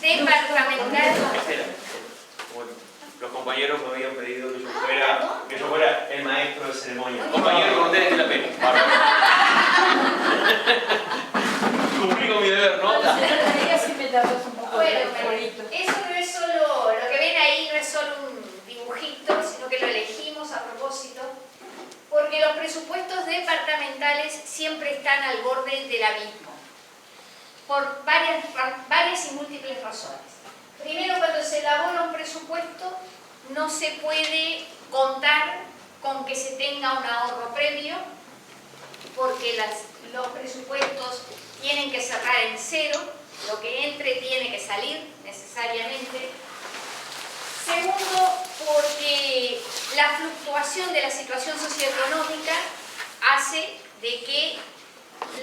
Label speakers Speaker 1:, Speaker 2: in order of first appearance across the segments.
Speaker 1: departamental.
Speaker 2: Los compañeros me habían pedido que yo fuera el maestro de ceremonia. Compañero, con ustedes que la pena. Cumplí con mi deber, ¿no?
Speaker 1: Bueno, eso no es solo, lo que ven ahí no es solo un dibujito, sino que lo elegimos a propósito, porque los presupuestos departamentales siempre están al borde del abismo, por varias y múltiples razones. Primero, cuando se elabora un presupuesto, no se puede contar con que se tenga un ahorro previo, porque los presupuestos tienen que cerrar en cero, lo que entre tiene que salir necesariamente. Segundo, porque la fluctuación de la situación socioeconómica hace de que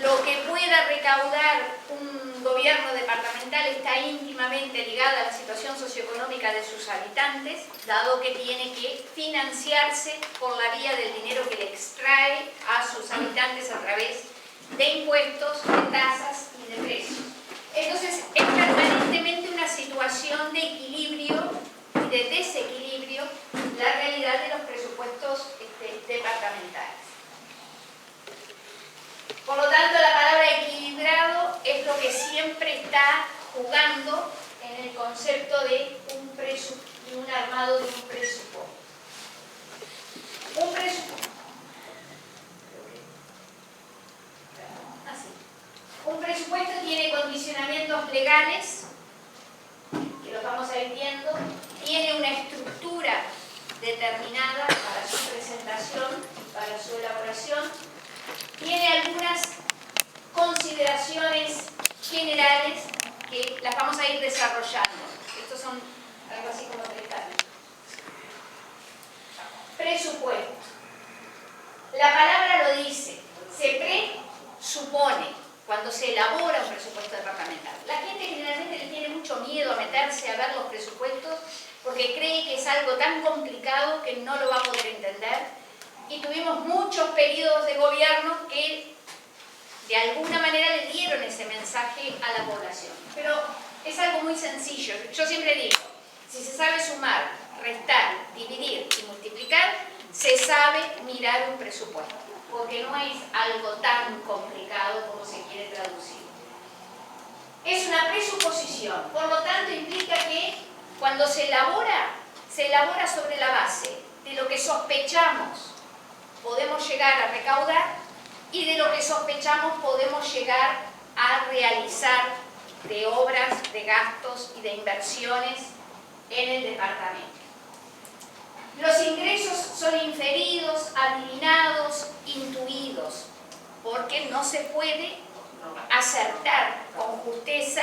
Speaker 1: lo que pueda recaudar un gobierno departamental está íntimamente ligado a la situación socioeconómica de sus habitantes, dado que tiene que financiarse por la vía del dinero que le extrae a sus habitantes a través de impuestos, de tasas y de precios. Entonces, es permanentemente una situación de equilibrio y de desequilibrio la realidad de los presupuestos departamentales. Por lo tanto, la palabra equilibrado es lo que siempre está jugando en el concepto de un armado de un presupuesto. Un presupuesto tiene condicionamientos legales, que los vamos a ir viendo, tiene una estructura determinada para su presentación, para su elaboración, tiene algunas consideraciones generales que las vamos a ir desarrollando. Estos son algo así como 3 capítulos. Presupuesto. La palabra lo dice, se presupone cuando se elabora un presupuesto departamental. La gente generalmente le tiene mucho miedo a meterse a ver los presupuestos porque cree que es algo tan complicado que no lo va a poder entender. Y tuvimos muchos periodos de gobierno que de alguna manera le dieron ese mensaje a la población. Pero es algo muy sencillo. Yo siempre digo, si se sabe sumar, restar, dividir y multiplicar, se sabe mirar un presupuesto, porque no es algo tan complicado como se quiere traducir. Es una presuposición, por lo tanto implica que cuando se elabora sobre la base de lo que sospechamos podemos llegar a recaudar y de lo que sospechamos podemos llegar a realizar de obras, de gastos y de inversiones en el departamento. Los ingresos son inferidos, adivinados, intuidos, porque no se puede acertar con justeza,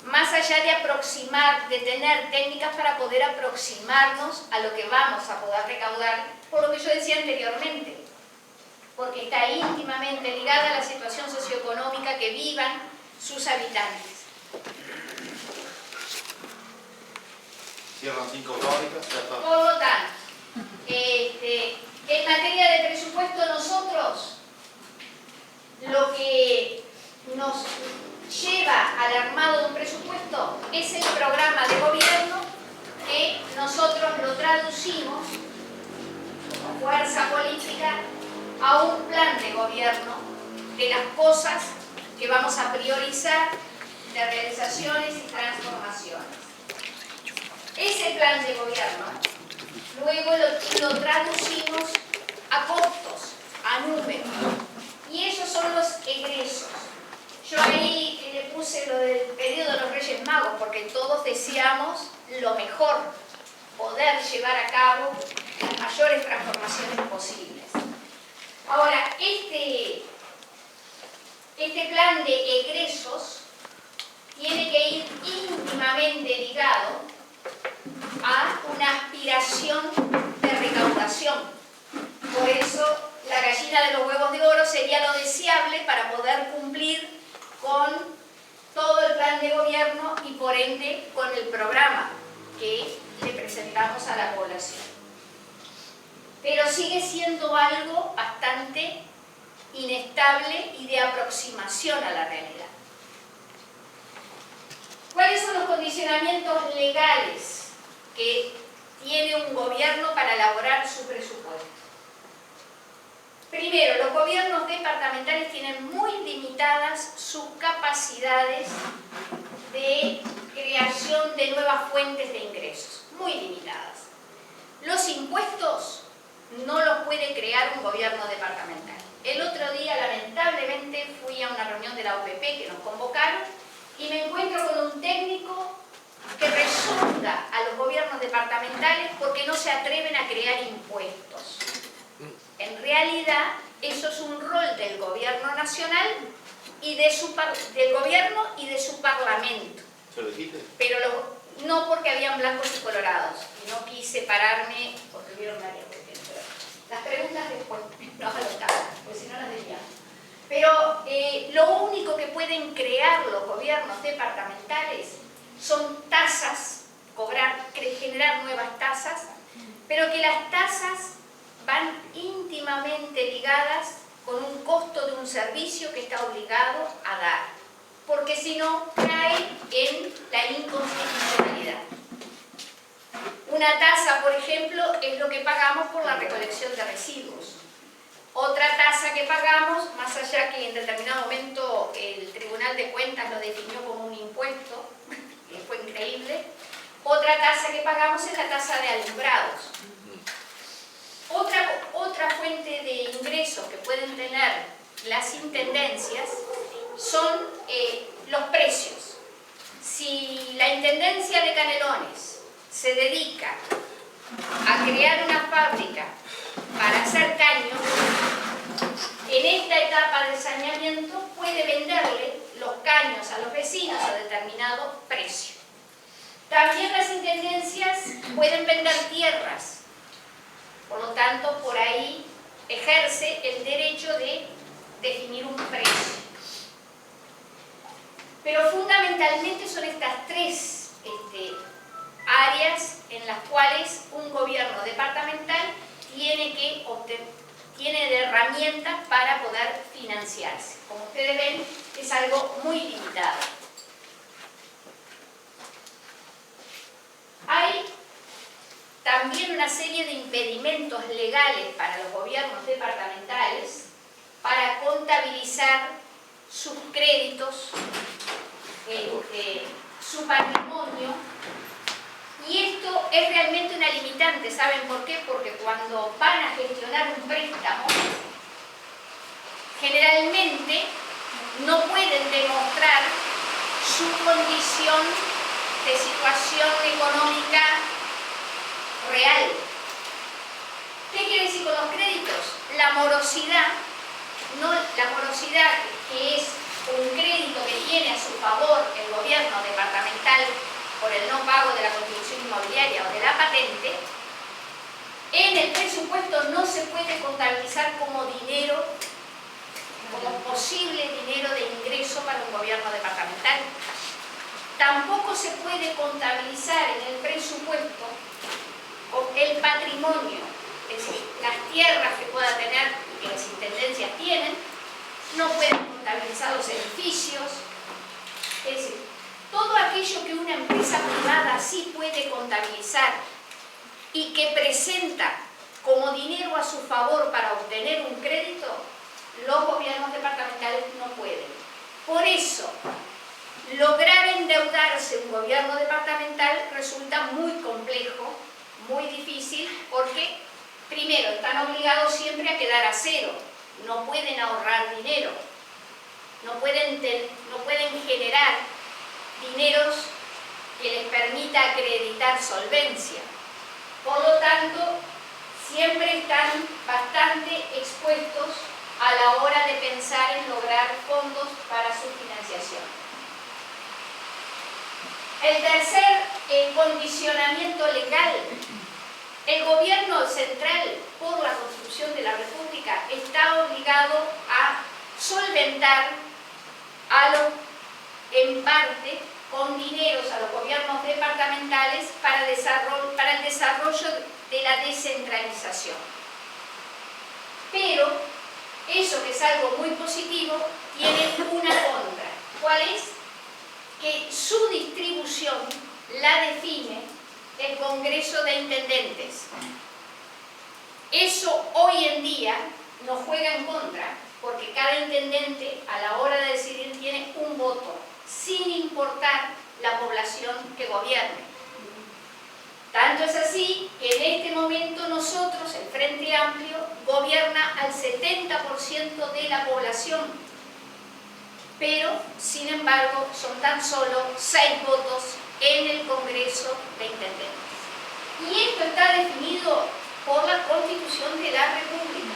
Speaker 1: más allá de aproximar, de tener técnicas para poder aproximarnos a lo que vamos a poder recaudar, por lo que yo decía anteriormente, porque está íntimamente ligada a la situación socioeconómica que vivan sus habitantes.
Speaker 3: Cierran 5 fábricas, ya está.
Speaker 1: Por lo tanto, en materia de presupuesto nosotros lo que nos lleva al armado de un presupuesto es el programa de gobierno que nosotros lo traducimos como fuerza política a un plan de gobierno de las cosas que vamos a priorizar, de realizaciones y transformaciones. Ese plan de gobierno luego lo traducimos a costos, a números, y esos son los egresos. Yo ahí le puse lo del periodo de los Reyes Magos porque todos deseamos lo mejor, poder llevar a cabo las mayores transformaciones posibles. Ahora, este plan de egresos tiene que ir íntimamente ligado a una aspiración de recaudación. Por eso la gallina de los huevos de oro sería lo deseable para poder cumplir con todo el plan de gobierno y por ende con el programa que le presentamos a la población. Pero sigue siendo algo bastante inestable y de aproximación a la realidad. ¿Cuáles son los condicionamientos condicionamientos legales que tiene un gobierno para elaborar su presupuesto. Primero, los gobiernos departamentales tienen muy limitadas sus capacidades de creación de nuevas fuentes de ingresos, muy limitadas. Los impuestos no los puede crear un gobierno departamental. El otro día, lamentablemente, fui a una reunión de la OPP que nos convocaron y me encuentro con un técnico que rezonga a los gobiernos departamentales porque no se atreven a crear impuestos. En realidad, eso es un rol del gobierno nacional y del gobierno y de su parlamento.
Speaker 2: ¿Se lo dijiste?
Speaker 1: Pero no porque habían blancos y colorados. Y no quise pararme porque hubieron varias cuestiones. Las preguntas después, no a los casos, porque si no las desviamos. Pero lo único que pueden crear los gobiernos departamentales son tasas, generar nuevas tasas, pero que las tasas van íntimamente ligadas con un costo de un servicio que está obligado a dar, porque si no cae en la inconstitucionalidad. Una tasa, por ejemplo, es lo que pagamos por la recolección de residuos. Otra tasa que pagamos, más allá que en determinado momento el Tribunal de Cuentas lo definió como un impuesto, que fue increíble, otra tasa que pagamos es la tasa de alumbrados. Otra fuente de ingresos que pueden tener las intendencias son los precios. Si la Intendencia de Canelones se dedica a crear una fábrica para hacer caños, en esta etapa de saneamiento puede venderle los caños a los vecinos a determinado precio. También las intendencias pueden vender tierras. Por lo tanto, por ahí ejerce el derecho de definir un precio. Pero fundamentalmente son estas tres áreas en las cuales un gobierno departamental tiene de herramientas para poder financiarse. Como ustedes ven, es algo muy limitado. Hay también una serie de impedimentos legales para los gobiernos departamentales para contabilizar sus créditos, su patrimonio, y esto es realmente una limitante. ¿Saben por qué? Porque cuando van a gestionar un préstamo, generalmente no pueden demostrar su condición de situación económica real. ¿Qué quiere decir con los créditos? La morosidad, que es un crédito que tiene a su favor el gobierno departamental por el no pago de la contribución inmobiliaria o de la patente, en el presupuesto no se puede contabilizar como dinero, como posible dinero de ingreso para un gobierno departamental. Tampoco se puede contabilizar en el presupuesto el patrimonio, es decir, las tierras que pueda tener y que las intendencias tienen, no pueden contabilizar los edificios, es decir, todo aquello que una empresa privada sí puede contabilizar y que presenta como dinero a su favor para obtener un crédito, los gobiernos departamentales no pueden. Por eso, lograr endeudarse un gobierno departamental resulta muy complejo, muy difícil, porque primero están obligados siempre a quedar a cero, no pueden ahorrar dinero, no pueden generar dineros que les permita acreditar solvencia. Por lo tanto, siempre están bastante expuestos a la hora de pensar en lograr fondos para su financiación. El tercer condicionamiento legal. El gobierno central, por la Constitución de la República, está obligado a solventar en parte con dineros a los gobiernos departamentales para el desarrollo de la descentralización. Pero eso, que es algo muy positivo, tiene una contra. ¿Cuál es? Que su distribución la define el Congreso de Intendentes. Eso hoy en día nos juega en contra, porque cada intendente a la hora de decidir tiene un voto, sin importar la población que gobierne. Tanto es así que en este momento nosotros, el Frente Amplio, gobierna al 70% de la población, pero sin embargo son tan solo 6 votos en el Congreso de Intendentes. Y esto está definido por la Constitución de la República.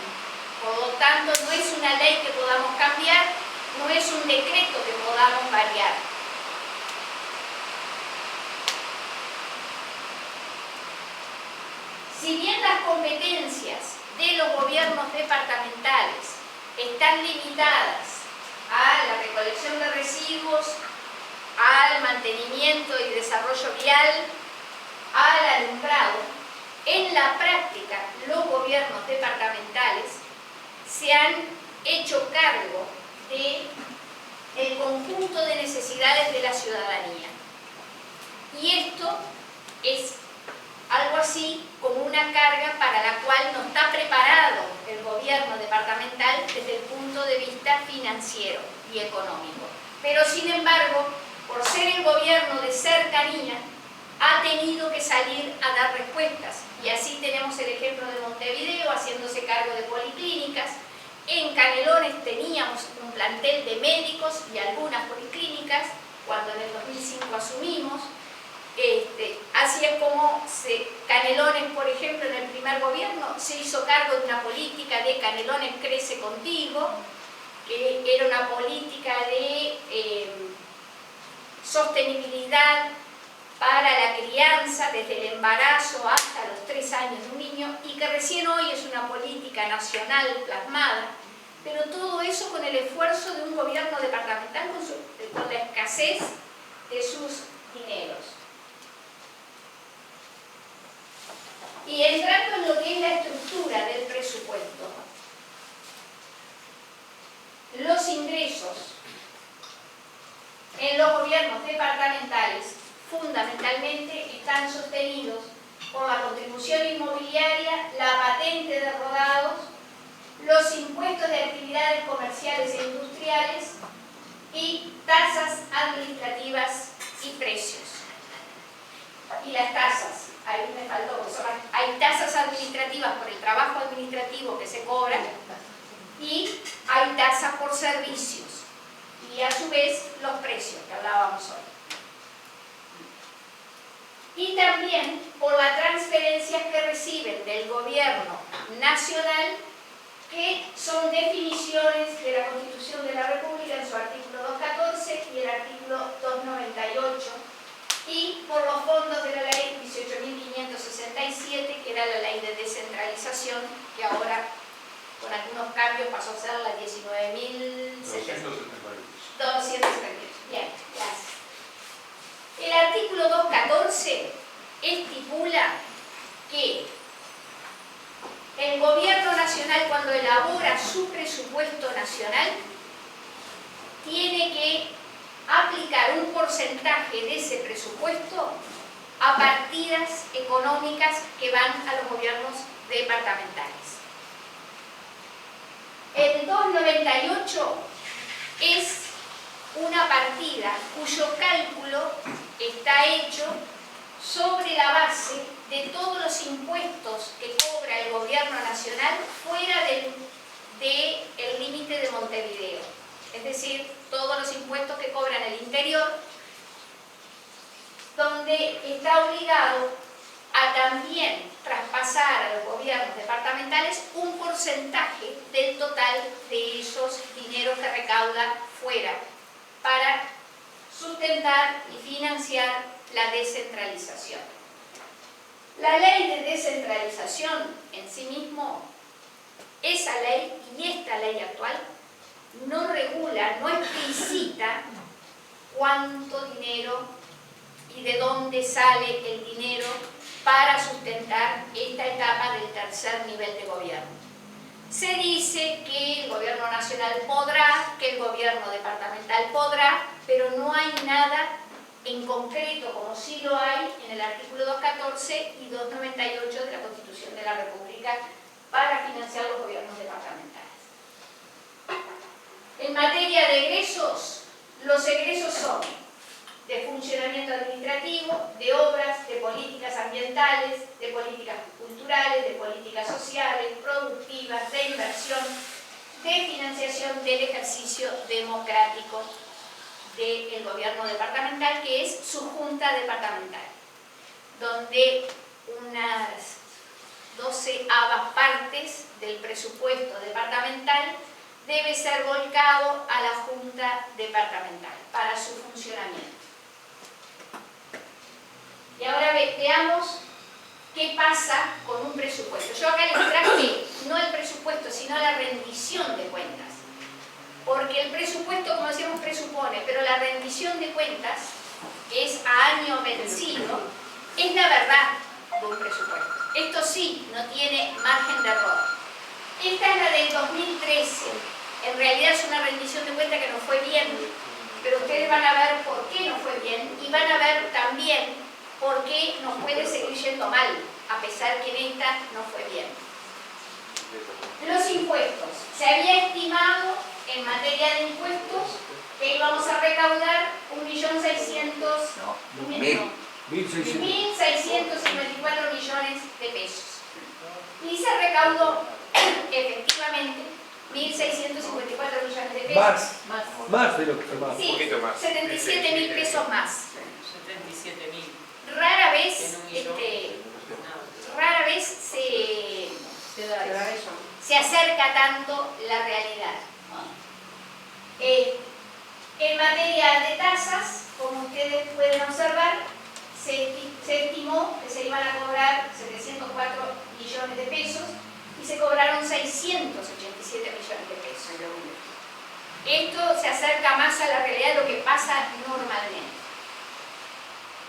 Speaker 1: Por lo tanto, no es una ley que podamos cambiar, no es un decreto que podamos variar. Si bien las competencias de los gobiernos departamentales están limitadas a la recolección de residuos, al mantenimiento y desarrollo vial, al alumbrado, en la práctica los gobiernos departamentales se han hecho cargo del conjunto de necesidades de la ciudadanía. Y esto es algo así como una carga para la cual no está preparado el gobierno departamental desde el punto de vista financiero y económico. Pero sin embargo, por ser el gobierno de cercanía, ha tenido que salir a dar respuestas. Y así tenemos el ejemplo de Montevideo haciéndose cargo de policlínicas. En Canelones teníamos un plantel de médicos y algunas policlínicas, cuando en el 2005 asumimos. Así es como Canelones, por ejemplo, en el primer gobierno se hizo cargo de una política de Canelones Crece Contigo, que era una política de sostenibilidad para la crianza desde el embarazo hasta los 3 años de un niño, y que recién hoy es una política nacional plasmada, pero todo eso con el esfuerzo de un gobierno departamental con la escasez de sus dineros. Y entrando en lo que es la estructura del presupuesto, los ingresos en los gobiernos departamentales fundamentalmente están sostenidos por la contribución inmobiliaria, la patente de rodados, los impuestos de actividades comerciales e industriales y tasas administrativas y precios. Y las tasas, ahí me faltó, hay tasas administrativas por el trabajo administrativo que se cobra y hay tasas por servicios y a su vez los precios que hablábamos hoy. Y también por las transferencias que reciben del gobierno nacional, que son definiciones de la Constitución de la República en su artículo 214 y el artículo 298, y por los fondos de la ley 18.567, que era la ley de descentralización, que ahora con algunos cambios pasó a ser la 19.278. Bien, gracias. El artículo 214 estipula que el gobierno nacional, cuando elabora su presupuesto nacional, tiene que aplicar un porcentaje de ese presupuesto a partidas económicas que van a los gobiernos departamentales. El 298 es una partida cuyo cálculo está hecho sobre la base de todos los impuestos que cobra el gobierno nacional fuera del límite de Montevideo. Es decir, todos los impuestos que cobran el interior, donde está obligado a también traspasar a los gobiernos departamentales un porcentaje del total de esos dineros que recauda fuera para sustentar y financiar la descentralización. La ley de descentralización en sí mismo, esa ley y esta ley actual, no regula, no explicita cuánto dinero y de dónde sale el dinero para sustentar esta etapa del tercer nivel de gobierno. Se dice que el gobierno nacional podrá, que el gobierno departamental podrá, pero no hay nada en concreto, como sí lo hay en el artículo 214 y 298 de la Constitución de la República para financiar los gobiernos departamentales. En materia de egresos, los egresos son de funcionamiento administrativo, de obras, de políticas ambientales, de políticas culturales, de políticas sociales, productivas, de inversión, de financiación del ejercicio democrático del gobierno departamental, que es su junta departamental, donde unas 12ª partes del presupuesto departamental debe ser volcado a la junta departamental para su funcionamiento. Y ahora veamos qué pasa con un presupuesto. Yo acá les traje no el presupuesto, sino la rendición de cuentas. Porque el presupuesto, como decíamos, presupone, pero la rendición de cuentas, que es a año vencido, es la verdad de un presupuesto. Esto sí, no tiene margen de error. Esta es la del 2013. En realidad es una rendición de cuentas que no fue bien, pero ustedes van a ver por qué no fue bien y van a ver también por qué nos puede seguir yendo mal, a pesar que en esta no fue bien. Los impuestos. Se había estimado en materia de impuestos que íbamos a recaudar 1.654 millones de pesos. Y se recaudó efectivamente 1.654 millones de pesos.
Speaker 3: Más de lo que más.
Speaker 1: Sí, 77.000 pesos más.
Speaker 4: 77.000.
Speaker 1: Rara vez, rara vez se acerca tanto la realidad. En materia de tasas, como ustedes pueden observar, se estimó que se iban a cobrar 704 millones de pesos y se cobraron 687 millones de pesos. Esto se acerca más a la realidad de lo que pasa normalmente.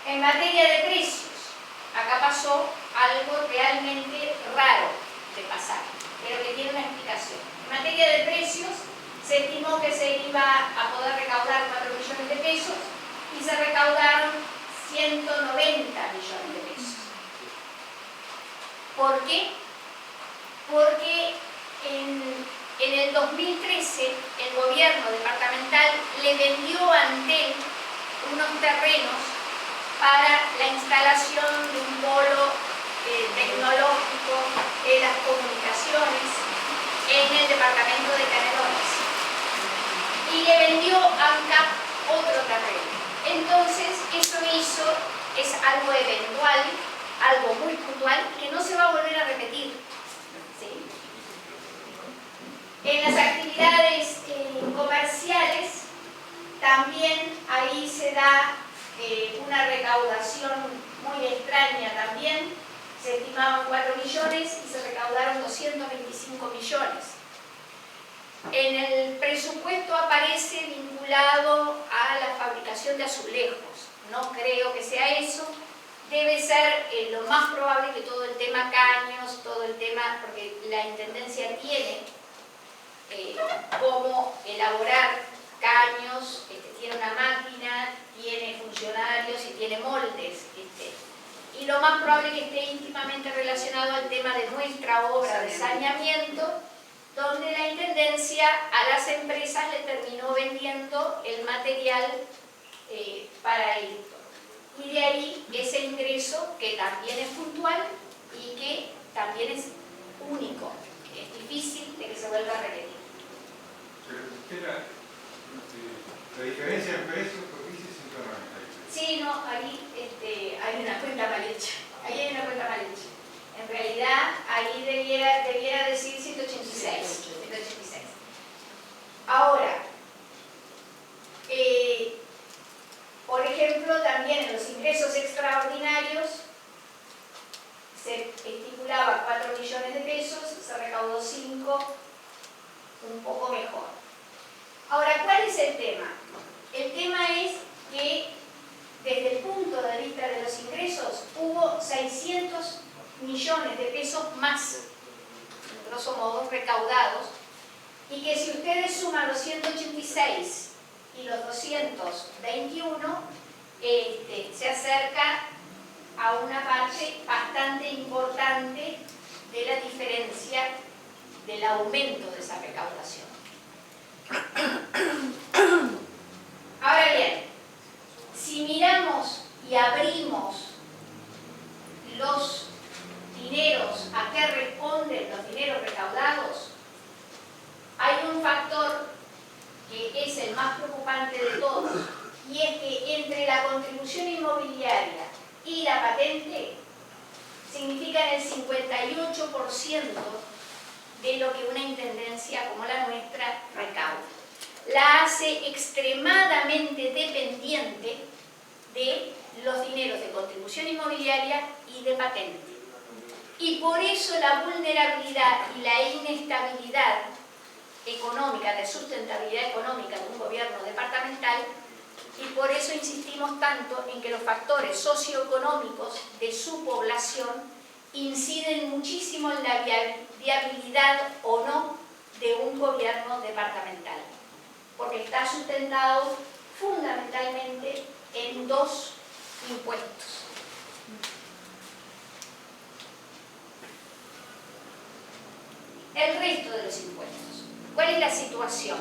Speaker 1: En materia de precios, acá pasó algo realmente raro de pasar, pero que tiene una explicación. En materia de precios, se estimó que se iba a poder recaudar 4 millones de pesos y se recaudaron 190 millones de pesos. ¿Por qué? Porque en el 2013 el gobierno departamental le vendió a Antel unos terrenos para la instalación de un polo tecnológico de las comunicaciones en el departamento de Canelones. Y le vendió a ANCAP otro terreno. Entonces, eso es algo eventual, algo muy puntual, que no se va a volver a repetir. ¿Sí? En las actividades comerciales, también ahí se da una recaudación muy extraña también. Se estimaban 4 millones y se recaudaron 225 millones. En el presupuesto aparece vinculado a la fabricación de azulejos. No creo que sea eso. Debe ser lo más probable que todo el tema caños, todo el tema, porque la Intendencia tiene cómo elaborar caños, tiene una máquina, tiene funcionarios y tiene moldes. Y lo más probable es que esté íntimamente relacionado al tema de nuestra obra de saneamiento, donde la Intendencia a las empresas le terminó vendiendo el material para esto. Y de ahí ese ingreso que también es puntual y que también es único, que es difícil de que se vuelva a repetir.
Speaker 5: Pero la diferencia en precios, ¿por qué dice 190?
Speaker 1: Sí, no, ahí hay una cuenta mal hecha. Ahí hay una cuenta mal hecha. En realidad, ahí debiera decir 186. Ahora, por ejemplo, también en los ingresos extraordinarios se estipulaba 4 millones de pesos, se recaudó 5, un poco mejor. Ahora, ¿cuál es el tema? El tema es que desde el punto de vista de los ingresos hubo 600 millones de pesos más, grosso modo, recaudados, y que si ustedes suman los 186 y los 221, se acerca a una parte bastante importante de la diferencia del aumento de esa recaudación. Ahora bien, si miramos y abrimos los dineros, a qué responden los dineros recaudados, hay un factor que es el más preocupante de todos, y es que entre la contribución inmobiliaria y la patente significan el 58% de lo que una intendencia como la nuestra recauda. La hace extremadamente dependiente de los dineros de contribución inmobiliaria y de patente. Y por eso la vulnerabilidad y la inestabilidad económica, de sustentabilidad económica de un gobierno departamental, y por eso insistimos tanto en que los factores socioeconómicos de su población inciden muchísimo en la viabilidad o no de un gobierno departamental, porque está sustentado fundamentalmente en dos impuestos. El resto de los impuestos. ¿Cuál es la situación?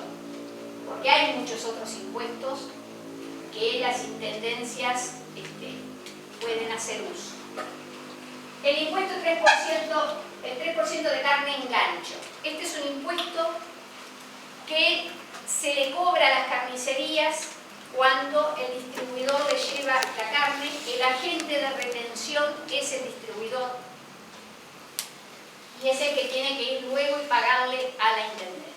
Speaker 1: Porque hay muchos otros impuestos que las intendencias pueden hacer uso. El impuesto 3%, el 3% de carne en gancho. Este es un impuesto que se le cobra a las carnicerías cuando el distribuidor le lleva la carne. El agente de retención es el distribuidor y es el que tiene que ir luego y pagarle a la intendencia.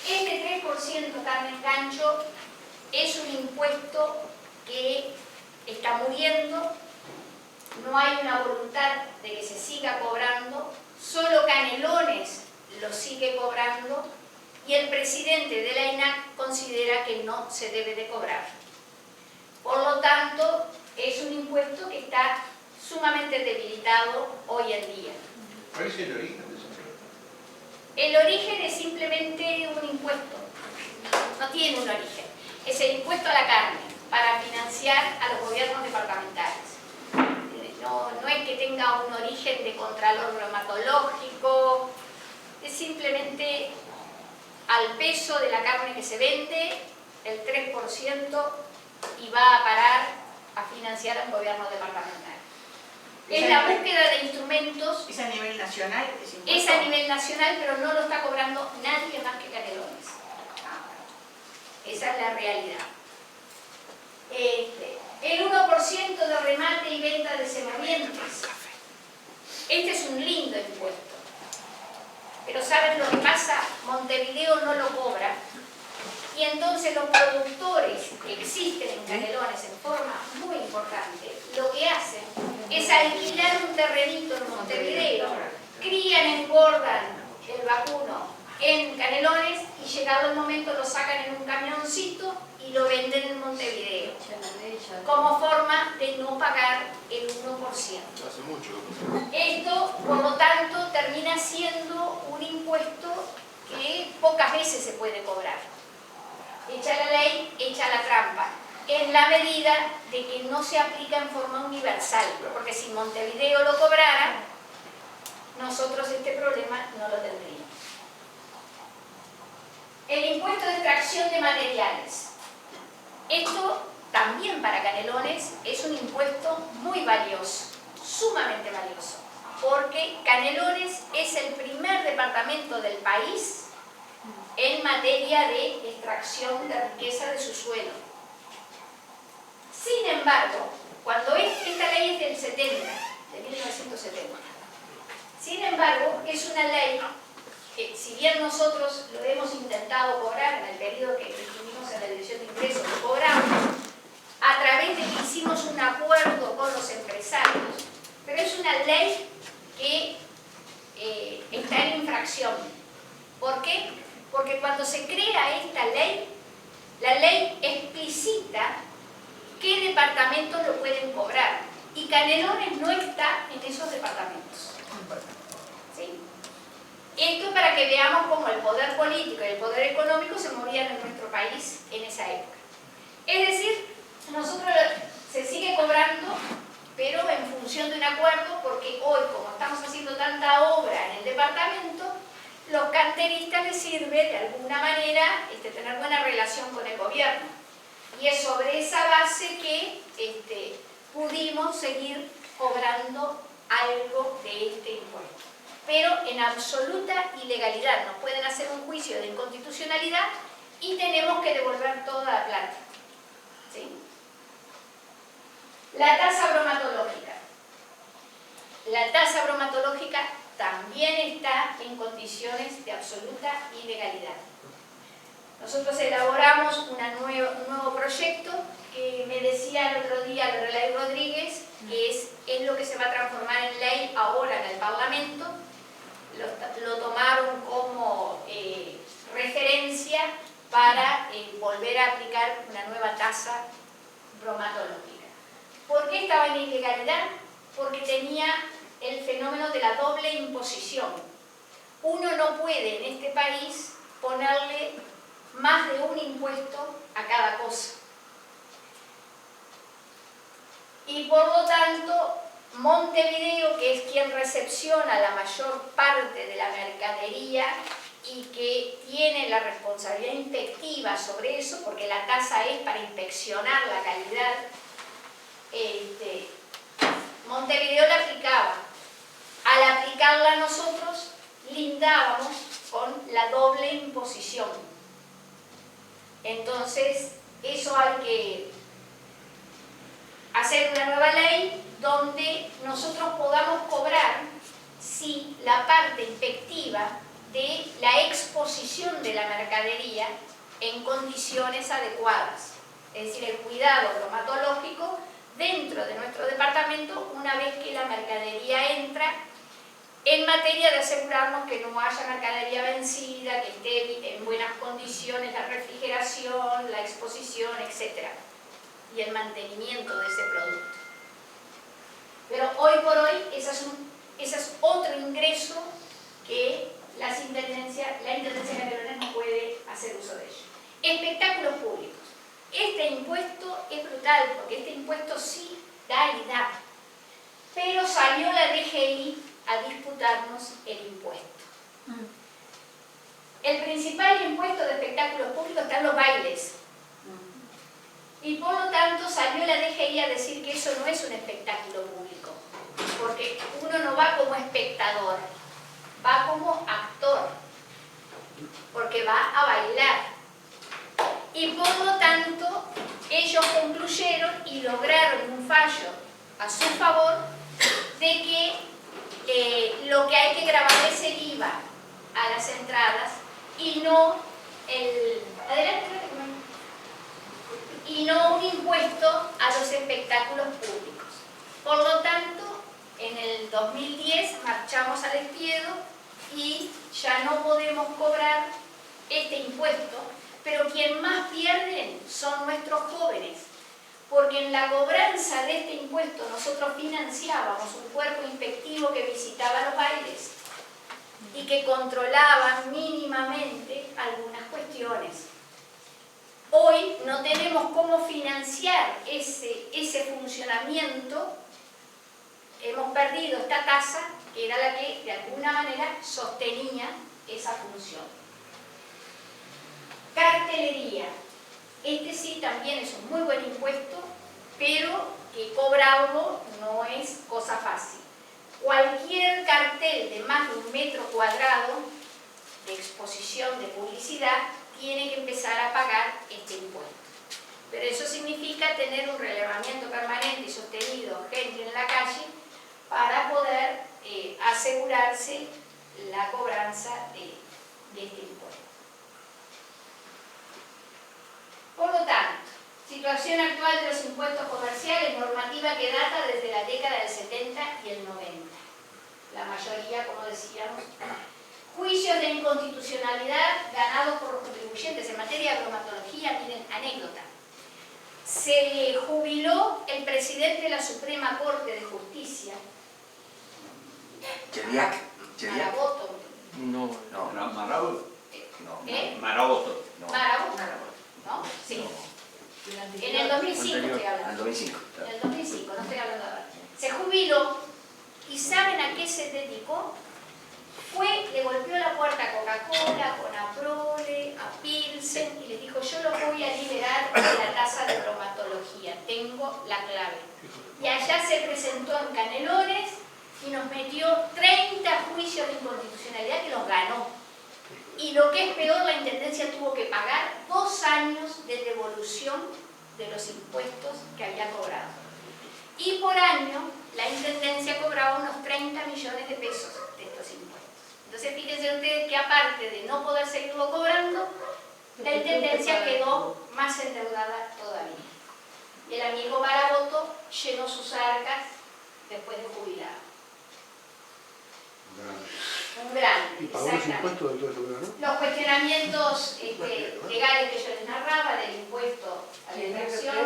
Speaker 1: Este 3% carne en gancho es un impuesto que está muriendo, no hay una voluntad de que se siga cobrando, solo Canelones lo sigue cobrando y el presidente de la INAC considera que no se debe de cobrar. Por lo tanto, es un impuesto que está sumamente debilitado hoy en día.
Speaker 5: ¿Cuál es el origen de eso?
Speaker 1: El origen es simplemente un impuesto, no tiene un origen. Es el impuesto a la carne para financiar a los gobiernos departamentales. No es que tenga un origen de contralor bromatológico, es simplemente al peso de la carne que se vende, el 3%, y va a parar a financiar a un gobierno departamental. Es la búsqueda de instrumentos.
Speaker 3: ¿Es a nivel nacional?
Speaker 1: Es a nivel nacional, pero no lo está cobrando nadie más que Canelones. Esa es la realidad. El 1% de remate y venta de semamientos. Este es un lindo impuesto. Pero ¿saben lo que pasa? Montevideo no lo cobra. Y entonces los productores que existen en Canelones en forma muy importante, lo que hacen es alquilar un terrenito en Montevideo, crían, engordan el vacuno en Canelones y llegado el momento lo sacan en un camioncito y lo venden en Montevideo, como forma de no pagar el 1%.
Speaker 6: Hace mucho.
Speaker 1: Esto, por lo tanto, termina siendo un impuesto que pocas veces se puede cobrar. Echa la ley, echa la trampa, en la medida de que no se aplica en forma universal, porque si Montevideo lo cobrara, nosotros este problema no lo tendríamos. El impuesto de extracción de materiales. Esto también para Canelones es un impuesto muy valioso, sumamente valioso, porque Canelones es el primer departamento del país en materia de extracción de riqueza de su suelo. Sin embargo, cuando esta ley es del 70, de 1970, sin embargo, es una ley que, si bien nosotros lo hemos intentado cobrar en el periodo que estuvimos en la Dirección de Ingresos, lo cobramos a través de que hicimos un acuerdo con los empresarios, pero es una ley que está en infracción. ¿Por qué? Porque cuando se crea esta ley, la ley explicita qué departamentos lo pueden cobrar. Y Canelones no está en esos departamentos. ¿Sí? Esto es para que veamos cómo el poder político y el poder económico se movían en nuestro país en esa época. Es decir, nosotros sirve de alguna manera tener buena relación con el gobierno. Y es sobre esa base que pudimos seguir cobrando algo de este impuesto. Pero en absoluta ilegalidad. Nos pueden hacer un juicio de inconstitucionalidad y tenemos que devolver toda la plata. ¿Sí? La tasa bromatológica. La tasa bromatológica también está en condiciones de absoluta ilegalidad. Nosotros elaboramos un nuevo proyecto que me decía el otro día Lorelai Rodríguez, que es lo que se va a transformar en ley ahora en el Parlamento. Lo tomaron como referencia para volver a aplicar una nueva tasa bromatológica. ¿Por qué estaba en ilegalidad? Porque tenía el fenómeno de la doble imposición. Uno no puede en este país ponerle más de un impuesto a cada cosa. Y por lo tanto, Montevideo, que es quien recepciona la mayor parte de la mercadería y que tiene la responsabilidad inspectiva sobre eso, porque la tasa es para inspeccionar la calidad, Montevideo la aplicaba. Al aplicarla nosotros, lindábamos con la doble imposición. Entonces, eso hay que hacer una nueva ley donde nosotros podamos cobrar si la parte inspectiva de la exposición de la mercadería en condiciones adecuadas. Es decir, el cuidado bromatológico dentro de nuestro departamento una vez que la mercadería entra, en materia de asegurarnos que no haya mercadería vencida, que esté en buenas condiciones la refrigeración, la exposición, etc. Y el mantenimiento de ese producto. Pero hoy por hoy, ese es otro ingreso que la Intendencia de Canelones no puede hacer uso de ello. Espectáculos públicos. Este impuesto es brutal, porque este impuesto sí da y da. Pero salió la DGI a disputarnos el impuesto. El principal impuesto de espectáculos públicos está en los bailes. Y por lo tanto salió la DGI a decir que eso no es un espectáculo público, porque uno no va como espectador, va como actor, porque va a bailar. Y por lo tanto ellos concluyeron y lograron un fallo a su favor de que lo que hay que grabar es el IVA a las entradas y no y no un impuesto a los espectáculos públicos. Por lo tanto, en el 2010 marchamos al despido y ya no podemos cobrar este impuesto, pero quien más pierden son nuestros jóvenes, porque en la cobranza de este impuesto nosotros financiábamos un cuerpo inspectivo que visitaba los bailes y que controlaba mínimamente algunas cuestiones. Hoy no tenemos cómo financiar ese funcionamiento. Hemos perdido esta tasa, que era la que de alguna manera sostenía esa función. Cartelería. Este sí también es un muy buen impuesto, pero que cobrarlo no es cosa fácil. Cualquier cartel de más de 1 metro cuadrado de exposición de publicidad tiene que empezar a pagar este impuesto. Pero eso significa tener un relevamiento permanente y sostenido, gente en la calle, para poder asegurarse la cobranza de este impuesto. Por lo tanto, situación actual de los impuestos comerciales, normativa que data desde la década del 70 y el 90. La mayoría, como decíamos, juicios de inconstitucionalidad ganados por los contribuyentes en materia de bromatología. Miren, anécdota. Se jubiló el presidente de la Suprema Corte de Justicia. Maraboto.
Speaker 3: No.
Speaker 2: Maraboto.
Speaker 1: Maraboto, ¿no? Sí. En el 2005 estoy hablando.
Speaker 3: En el 2005.
Speaker 1: En el 2005, no estoy hablando ahora. Se jubiló y ¿saben a qué se dedicó? le golpeó la puerta a Coca-Cola, con Aprole, a Pilsen, y les dijo: yo los voy a liberar de la tasa de bromatología, tengo la clave. Y allá se presentó en Canelones y nos metió 30 juicios de inconstitucionalidad que los ganó. Y lo que es peor, la Intendencia tuvo que pagar 2 años de devolución de los impuestos que había cobrado. Y por año, la Intendencia cobraba unos 30 millones de pesos de estos impuestos. Entonces, fíjense ustedes que aparte de no poder seguirlo cobrando, la Intendencia quedó más endeudada todavía. Y el amigo Baraboto llenó sus arcas después de jubilado. Un grande.
Speaker 3: ¿Y pagó los impuestos de todo eso, no?
Speaker 1: Los cuestionamientos legales que yo les narraba del impuesto a la inversión,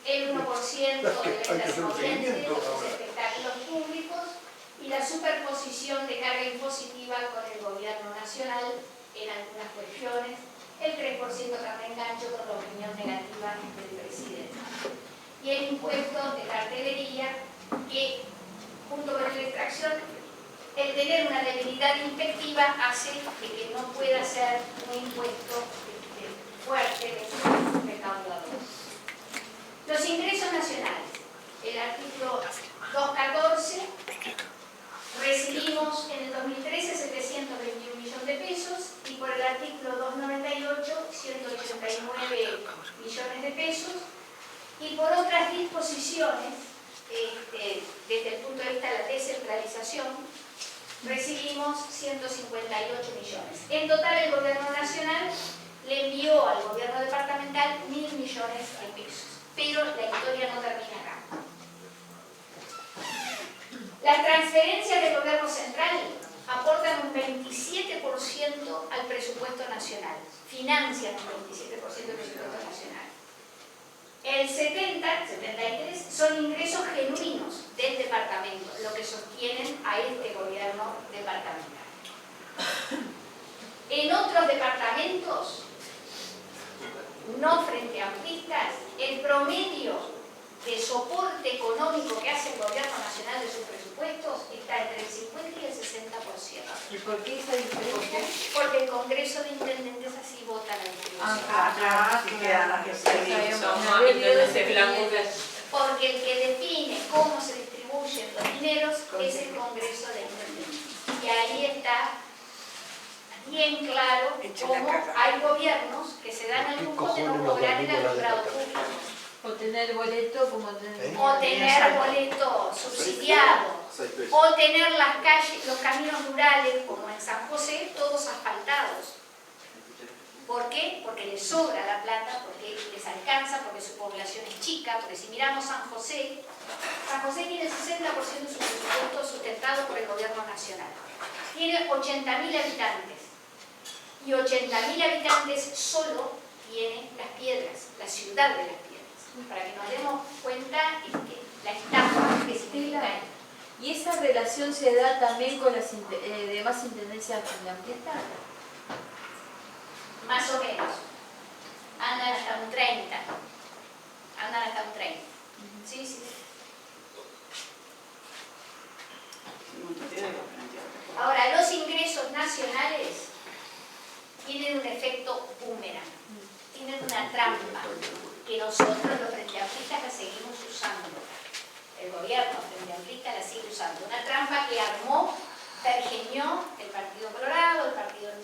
Speaker 1: el 1% de ventas inocentes, los espectáculos públicos y la superposición de carga impositiva con el gobierno nacional en algunas cuestiones, el 3% carga engancho con la opinión negativa del presidente. Y el impuesto de cartelería que, junto con la extracción, el tener una debilidad inspectiva hace que no pueda ser un impuesto fuerte, recaudador. Los ingresos nacionales. El artículo 214, recibimos en el 2013 721 millones de pesos y por el artículo 298 189 millones de pesos y por otras disposiciones, desde el punto de vista de la descentralización, recibimos 158 millones. En total, el gobierno nacional le envió al gobierno departamental 1.000 millones de pesos. Pero la historia no termina acá. Las transferencias del gobierno central aportan un 27% al presupuesto nacional. Financian un 27% del presupuesto nacional. El 73 son ingresos genuinos del departamento, lo que sostienen a este gobierno departamental. En otros departamentos, no frente a amplistas, el promedio de soporte económico que hace el gobierno nacional de sus presupuestos está entre el 50 y el 60%.
Speaker 6: ¿Y por qué esa diferencia?
Speaker 1: Porque el Congreso de Intendentes así vota la distribución.
Speaker 4: Somos intendentes blancos.
Speaker 1: Porque el que define cómo se distribuyen los dineros es el Congreso de Intendentes. Y ahí está bien claro cómo hay gobiernos que se dan el lujo de no cobrar el alumbrado público.
Speaker 6: O tener boleto como tener...
Speaker 1: O tener boleto subsidiado. O tener las calles, los caminos rurales, como en San José, todos asfaltados. ¿Por qué? Porque les sobra la plata, porque les alcanza, porque su población es chica, porque si miramos San José tiene el 60% de su presupuesto sustentado por el gobierno nacional. Tiene 80.000 habitantes. Y 80.000 habitantes solo tiene Las Piedras, la ciudad de Las Piedras. Para que nos demos cuenta la estafa que significa.
Speaker 6: ¿Y esa relación se da también con las demás intendencias ambientales?
Speaker 1: Más o menos. Andan hasta un 30. Sí, sí. Ahora, los ingresos nacionales tienen un efecto boomerang. Tienen una trampa que nosotros los frente amplistas la seguimos usando. El gobierno frente amplista la sigue usando. Una trampa que armó, pergeñó el Partido Colorado,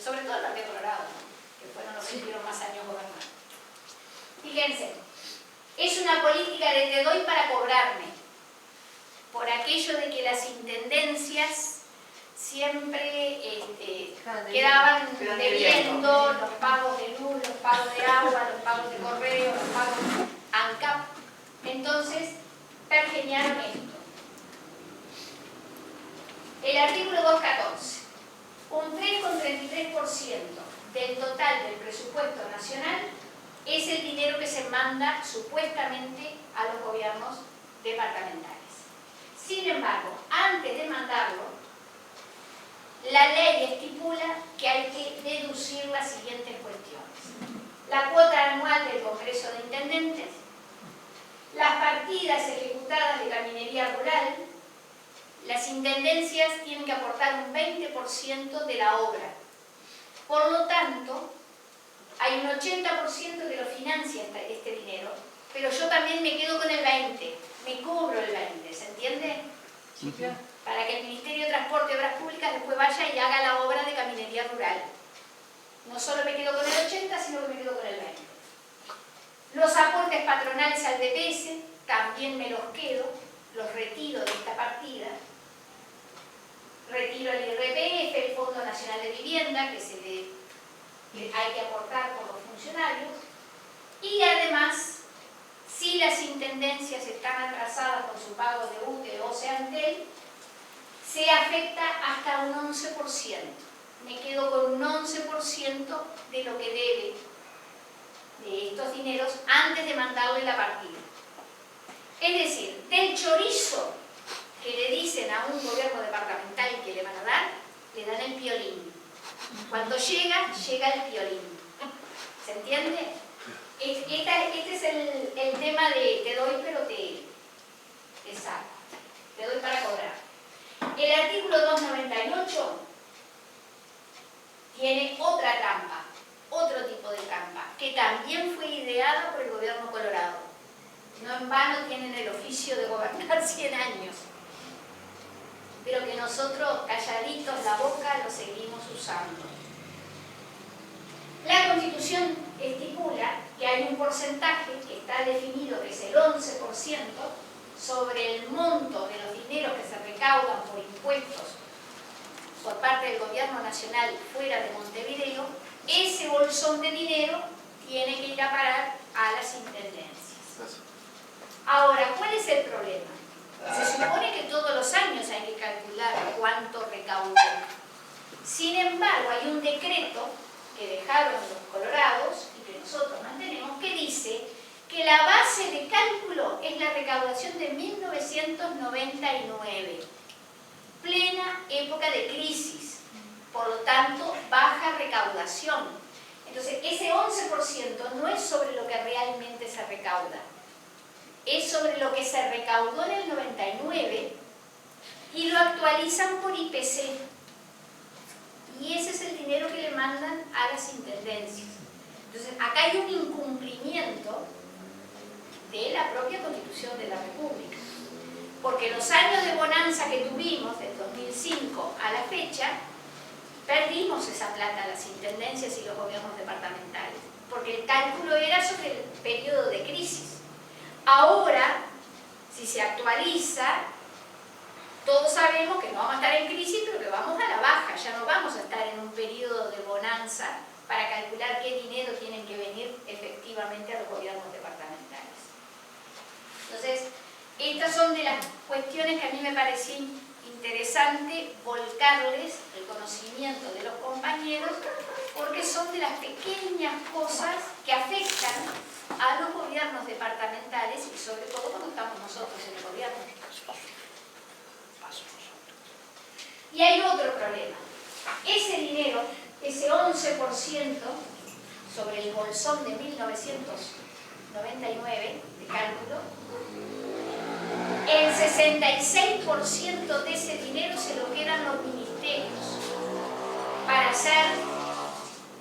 Speaker 1: sobre todo el Partido Colorado, que fueron los que tuvieron más años gobernando. Fíjense, es una política de te doy para cobrarme, por aquello de que las intendencias siempre quedaban debiendo los pagos de luz, los pagos de agua, los pagos de correo, los pagos de ANCAP. Entonces, pergeñaron esto. El artículo 214. Un 3,33% del total del presupuesto nacional es el dinero que se manda supuestamente a los gobiernos departamentales. Sin embargo, antes de mandarlo, la ley estipula que hay que deducir las siguientes cuestiones. La cuota anual del Congreso de Intendentes, las partidas ejecutadas de la minería rural, las intendencias tienen que aportar un 20% de la obra. Por lo tanto, hay un 80% que lo financia este dinero, pero yo también me quedo con el 20%, me cobro el 20%, ¿se entiende?
Speaker 6: Sí, claro.
Speaker 1: Para que el Ministerio de Transporte y Obras Públicas después vaya y haga la obra de caminería rural. No solo me quedo con el 80%, sino que me quedo con el 20%. Los aportes patronales al DPS también me los quedo, los retiro de esta partida. Retiro el IRPF, el Fondo Nacional de Vivienda, que hay que aportar por los funcionarios. Y además, si las intendencias están atrasadas con su pago de UTE o SEANTEL, se afecta hasta un 11%. Me quedo con un 11% de lo que debe de estos dineros antes de mandarle la partida. Es decir, del chorizo que le dicen a un gobierno departamental que le van a dar, le dan el piolín. Cuando llega el piolín. ¿Se entiende? Este es el tema de te doy pero te saco. Te doy para cobrar. El artículo 298 tiene otra trampa, otro tipo de trampa, que también fue ideada por el gobierno colorado. No en vano tienen el oficio de gobernar 100 años. Pero que nosotros, calladitos la boca, lo seguimos usando. La Constitución estipula que hay un porcentaje que está definido, que es el 11%, sobre el monto de los dineros que se recaudan por impuestos por parte del gobierno nacional fuera de Montevideo. Ese bolsón de dinero tiene que ir a parar a las intendencias. Ahora, ¿cuál es el problema? Se supone que todos los años hay que calcular cuánto recaudó. Sin embargo, hay un decreto que dejaron los colorados y que nosotros mantenemos, que dice que la base de cálculo es la recaudación de 1999, plena época de crisis, por lo tanto, baja recaudación. Entonces, ese 11% no es sobre lo que realmente se recauda, es sobre lo que se recaudó en el 99 y lo actualizan por IPC. Y ese es el dinero que le mandan a las intendencias. Entonces, acá hay un incumplimiento de la propia Constitución de la República. Porque los años de bonanza que tuvimos, del 2005 a la fecha, perdimos esa plata a las intendencias y los gobiernos departamentales. Porque el cálculo era sobre el periodo de crisis. Ahora, si se actualiza, todos sabemos que no vamos a estar en crisis, pero que vamos a la baja. Ya no vamos a estar en un periodo de bonanza para calcular qué dinero tienen que venir efectivamente a los gobiernos departamentales. Entonces, estas son de las cuestiones que a mí me parecía interesante volcarles el conocimiento de los compañeros, porque son de las pequeñas cosas que afectan a los gobiernos departamentales y sobre todo cuando estamos nosotros en el gobierno. Y hay otro problema. Ese dinero, ese 11% sobre el bolsón de 1999 de cálculo, el 66% de ese dinero se lo quedan los ministerios para hacer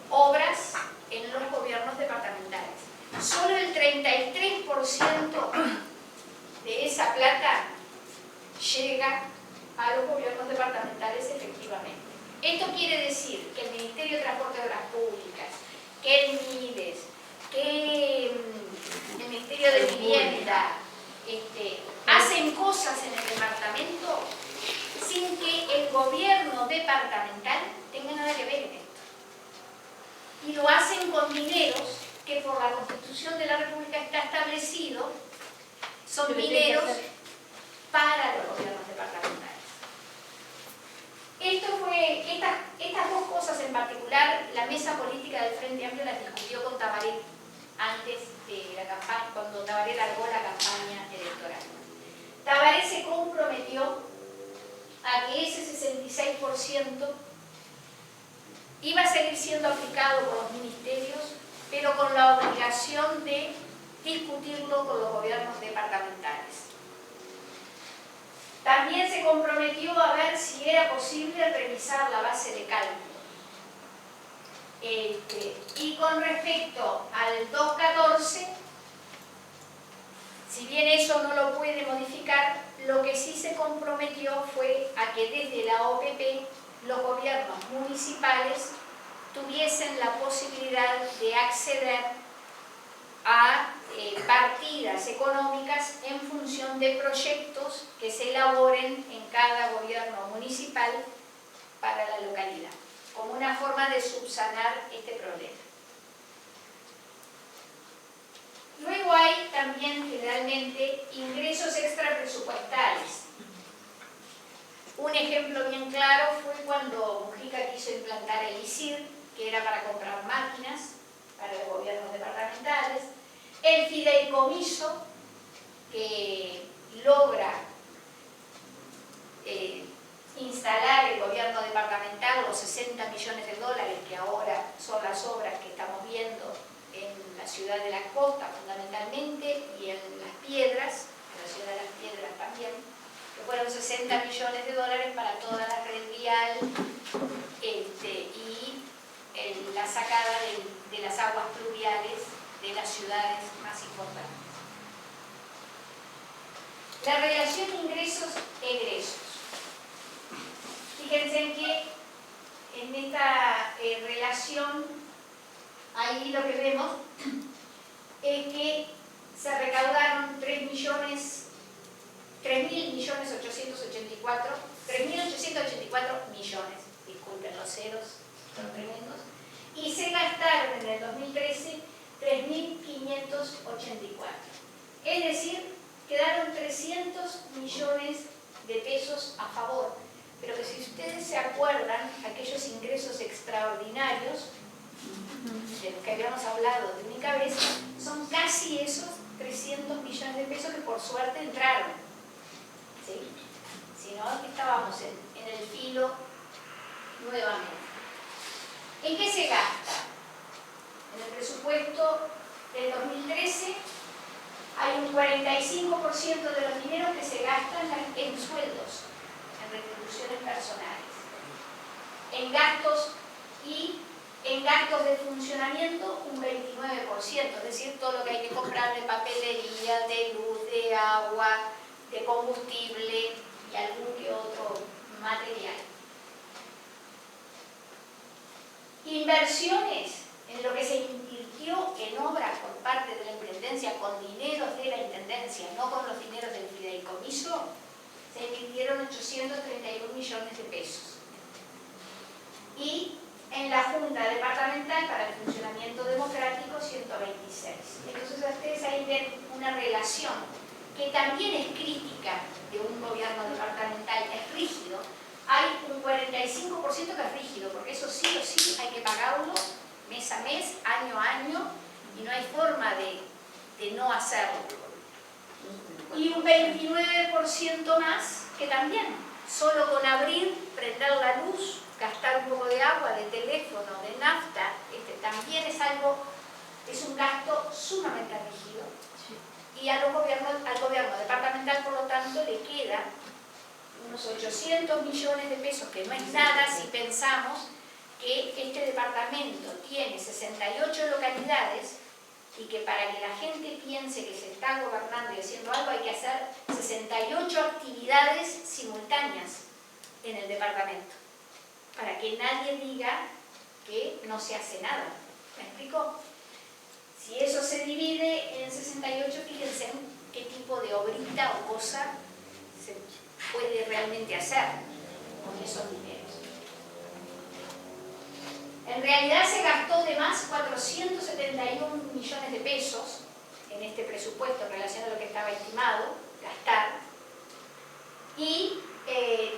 Speaker 1: obras en los gobiernos departamentales. Solo el 33% de esa plata llega a los gobiernos departamentales efectivamente. Esto quiere decir que el Ministerio de Transporte y Obras Públicas, que el MIDES, que el Ministerio de Vivienda, hacen cosas en el departamento sin que el gobierno departamental tenga nada que ver en esto. Y lo hacen con dineros que por la Constitución de la República está establecido, son dineros para los gobiernos departamentales. Estas dos cosas en particular, la mesa política del Frente Amplio las discutió con Tabaré antes de la campaña, cuando Tabaré largó la campaña electoral. Tabaré se comprometió a que ese 66% iba a seguir siendo aplicado por los ministerios, pero con la obligación de discutirlo con los gobiernos departamentales. También se se comprometió a ver si era posible revisar la base de cálculo. Y con respecto al 2.14, si bien eso no lo puede modificar, lo que sí se comprometió fue a que desde la OPP los gobiernos municipales tuviesen la posibilidad de acceder a partidas económicas en función de proyectos que se elaboren en cada gobierno municipal para la localidad, como una forma de subsanar este problema. Luego hay también generalmente ingresos extrapresupuestales. Un ejemplo bien claro fue cuando Mujica quiso implantar el ISIR, que era para comprar máquinas para los gobiernos departamentales, el fideicomiso, que logra instalar el gobierno departamental, los 60 millones de dólares que ahora son las obras que estamos viendo en la ciudad de la costa fundamentalmente y en Las Piedras, en la ciudad de Las Piedras también, que fueron 60 millones de dólares para toda la red vial y la sacada de las aguas pluviales de las ciudades más importantes. La relación ingresos-egresos. Fíjense que en esta relación, ahí lo que vemos es que se recaudaron 3.884 millones, disculpen los ceros, son tremendos, y se gastaron en el 2013 3.584. Es decir, quedaron 300 millones de pesos a favor, pero que si ustedes se acuerdan, aquellos ingresos extraordinarios de los que habíamos hablado de mi cabeza, son casi esos 300 millones de pesos que por suerte entraron. ¿Sí? Si no, estábamos en el filo nuevamente. ¿En qué se gasta? En el presupuesto del 2013 hay un 45% de los dineros que se gastan en sueldos, en retribuciones personales, en gastos y en gastos de funcionamiento un 29%, es decir, todo lo que hay que comprar de papelería, de luz, de agua, de combustible y algún que otro material. Inversiones en lo que se invirtió en obras por parte de la Intendencia con dineros de la Intendencia, no con los dineros del fideicomiso, se invirtieron 831 millones de pesos. Y en la Junta Departamental para el Funcionamiento Democrático 126. Entonces ustedes ahí ven una relación que también es crítica de un gobierno departamental, es rígido. Hay un 45% que es rígido, porque eso sí o sí hay que pagarlo mes a mes, año a año, y no hay forma de no hacerlo. Y un 29% más que también, solo con abrir, prender la luz, gastar un poco de agua, de teléfono, de nafta, también es un gasto sumamente rígido. Y al gobierno departamental, por lo tanto, le queda unos 800 millones de pesos, que no es nada si pensamos que este departamento tiene 68 localidades y que para que la gente piense que se está gobernando y haciendo algo hay que hacer 68 actividades simultáneas en el departamento, para que nadie diga que no se hace nada. ¿Me explico? Si eso se divide en 68, fíjense qué tipo de obrita o cosa se puede realmente hacer con esos dineros. En realidad se gastó de más 471 millones de pesos en este presupuesto en relación a lo que estaba estimado gastar, y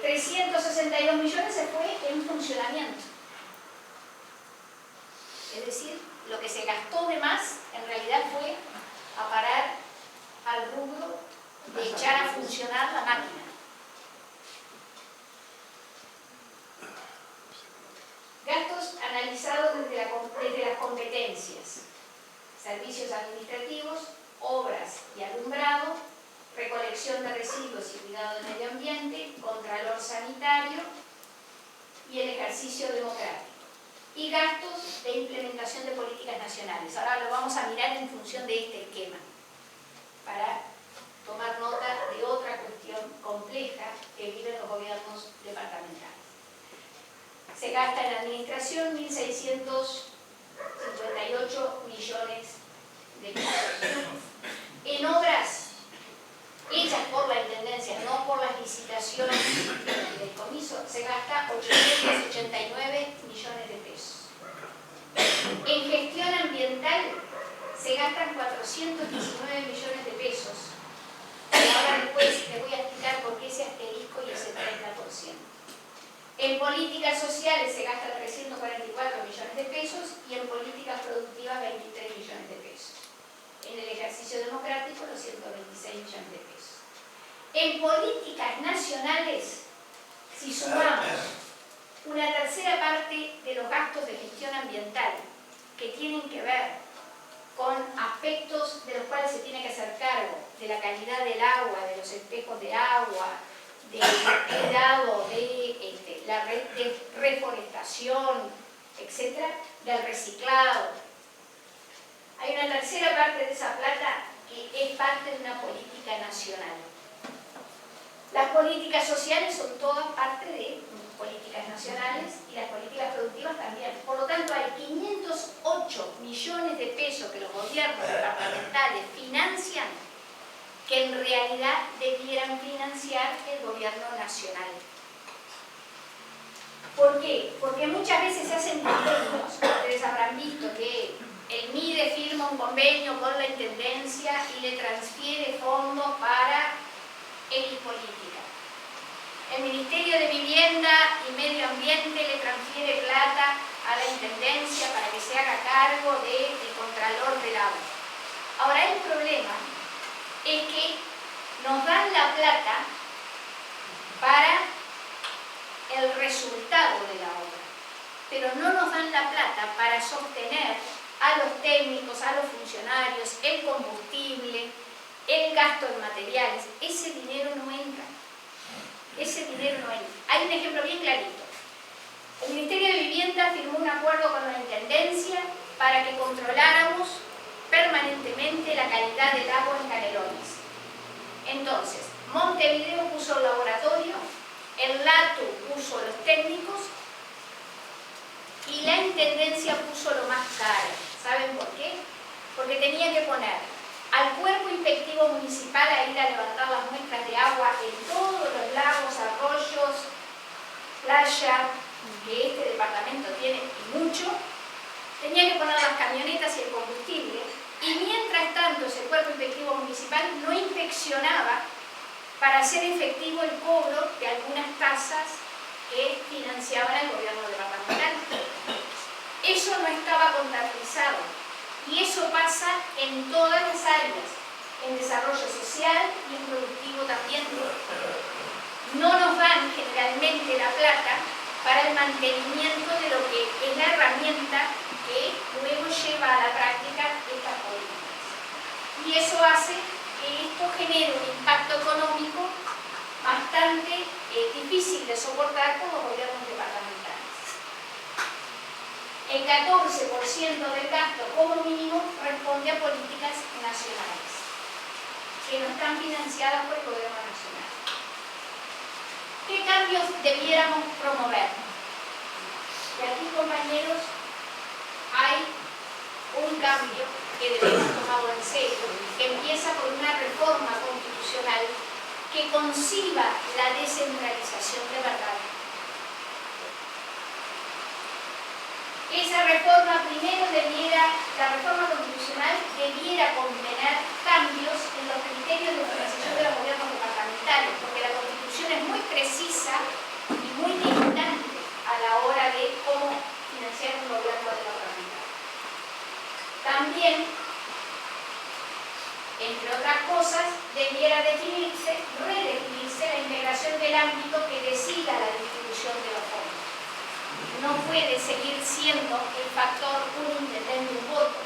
Speaker 1: 362 millones se fue en funcionamiento. Es decir, lo que se gastó de más en realidad fue a parar al rubro de echar a funcionar la máquina. Gastos analizados desde las competencias: servicios administrativos, obras y alumbrado, recolección de residuos y cuidado del medio ambiente, contralor sanitario y el ejercicio democrático. Y gastos de implementación de políticas nacionales. Ahora lo vamos a mirar en función de este esquema, para tomar nota de otra cuestión compleja que viven los gobiernos departamentales. Se gasta en administración 1.658 millones de pesos. En obras hechas por la Intendencia, no por las licitaciones del comiso, se gasta 889 millones de pesos. En gestión ambiental se gastan 419 millones de pesos. Y ahora después les voy a explicar por qué ese asterisco y ese 30%. En políticas sociales se gastan 344 millones de pesos y en políticas productivas 23 millones de pesos. En el ejercicio democrático los 126 millones de pesos. En políticas nacionales, si sumamos una tercera parte de los gastos de gestión ambiental que tienen que ver con aspectos de los cuales se tiene que hacer cargo, de la calidad del agua, de los espejos de agua, del cuidado de la red de reforestación, etc., del reciclado. Hay una tercera parte de esa plata que es parte de una política nacional. Las políticas sociales son todas parte de políticas nacionales y las políticas productivas también. Por lo tanto, hay 508 millones de pesos que los gobiernos departamentales financian que en realidad debieran financiar el gobierno nacional. ¿Por qué? Porque muchas veces se hacen convenios. Ustedes habrán visto que el MIDE firma un convenio con la Intendencia y le transfiere fondos para X política. El Ministerio de Vivienda y Medio Ambiente le transfiere plata a la Intendencia para que se haga cargo del Contralor del Agua. Ahora, el problema es que nos dan la plata para el resultado de la obra, pero no nos dan la plata para sostener a los técnicos, a los funcionarios, el combustible, el gasto en materiales. Ese dinero no entra. Ese dinero no entra. Hay un ejemplo bien clarito. El Ministerio de Vivienda firmó un acuerdo con la Intendencia para que controláramos permanentemente la calidad del agua en Canelones. Entonces, Montevideo puso el laboratorio, el LATU puso los técnicos y la Intendencia puso lo más caro. ¿Saben por qué? Porque tenía que poner al cuerpo inspectivo municipal a ir a levantar las muestras de agua en todos los lagos, arroyos, playa, que este departamento tiene y mucho. Tenía que poner las camionetas y el combustible, y mientras tanto ese cuerpo inspectivo municipal no inspeccionaba para hacer efectivo el cobro de algunas tasas que financiaban el gobierno departamental. Eso no estaba contabilizado, y eso pasa en todas las áreas, en desarrollo social y en productivo también. No nos dan generalmente la plata para el mantenimiento de lo que es la herramienta que luego lleva a la práctica estas políticas. Y eso hace que esto genere un impacto económico bastante difícil de soportar por los gobiernos departamentales. El 14% del gasto como mínimo responde a políticas nacionales, que no están financiadas por el gobierno nacional. ¿Qué cambios debiéramos promover? Y aquí, compañeros, hay un cambio que debemos tomarlo en serio, que empieza por una reforma constitucional que conciba la descentralización de verdad. Esa reforma la reforma constitucional debiera contener cambios en los criterios de organización de los gobiernos departamentales, porque la Constitución es muy precisa y muy limitante a la hora de cómo financiar un gobierno departamental. También, entre otras cosas, debiera redefinirse la integración del ámbito que decida la distribución de los fondos. No puede seguir siendo el factor un intendente un voto.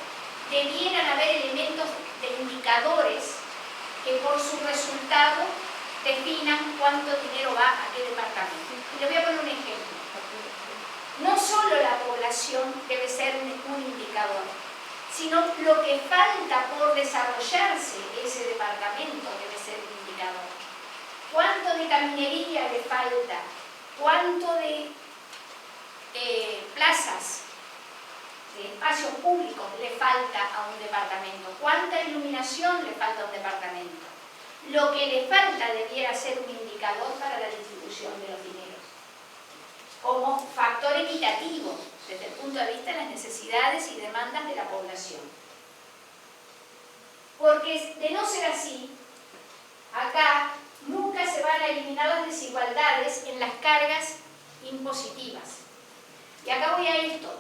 Speaker 1: Debieran haber elementos de indicadores que por su resultado definan cuánto dinero va a qué departamento. Y les voy a poner un ejemplo. No solo la población debe ser un indicador, sino lo que falta por desarrollarse ese departamento debe ser un indicador. ¿Cuánto de caminería le falta? ¿Cuánto de plazas, de espacios públicos le falta a un departamento? ¿Cuánta iluminación le falta a un departamento? Lo que le falta debiera ser un indicador para la distribución de los dineros, como factor equitativo desde el punto de vista de las necesidades y demandas de la población. Porque de no ser así, acá nunca se van a eliminar las desigualdades en las cargas impositivas. Y acá voy a esto.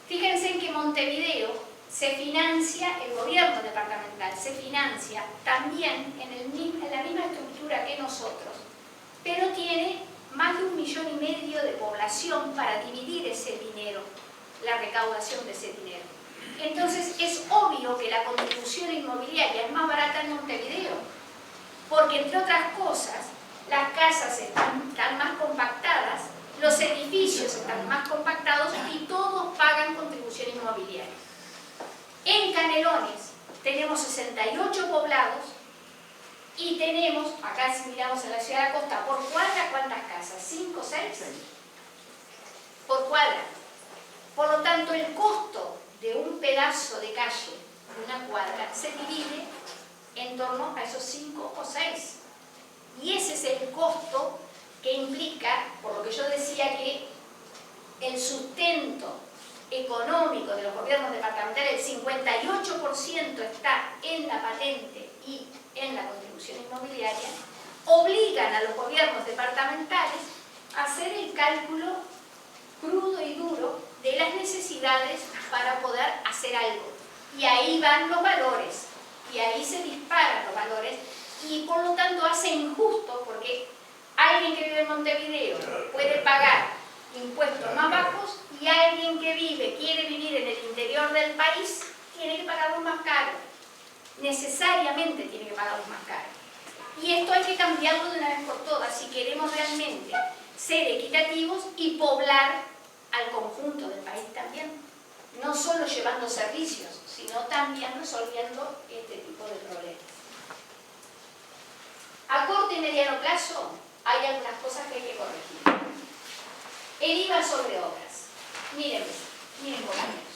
Speaker 1: Fíjense en que Montevideo se financia, el gobierno departamental se financia también en la misma estructura que nosotros, pero tiene más de 1,5 millones de población para dividir ese dinero, la recaudación de ese dinero. Entonces es obvio que la contribución inmobiliaria es más barata en Montevideo, porque entre otras cosas las casas están más compactadas, los edificios están más compactados y todos pagan contribución inmobiliaria. En Canelones tenemos 68 poblados y tenemos, acá si miramos en la ciudad de la costa, por cuadra, ¿cuántas casas? ¿5 o 6? Por cuadra. Por lo tanto, el costo de un pedazo de calle, de una cuadra, se divide en torno a esos 5 o 6. Y ese es el costo que implica, por lo que yo decía que el sustento económico de los gobiernos departamentales, el 58% está en la patente y en la contribución inmobiliaria, obligan a los gobiernos departamentales a hacer el cálculo crudo y duro de las necesidades para poder hacer algo. Y ahí van los valores, y ahí se disparan los valores, y por lo tanto hace injusto, porque alguien que vive en Montevideo puede pagar impuestos más bajos y alguien que quiere vivir en el interior del país tiene que pagarlos más caros. Necesariamente tiene que pagarlos más caros. Y esto hay que cambiarlo de una vez por todas si queremos realmente ser equitativos y poblar al conjunto del país también. No solo llevando servicios, sino también resolviendo este tipo de problemas. A corto y mediano plazo hay algunas cosas que hay que corregir. El IVA sobre obras. Miren compañeros.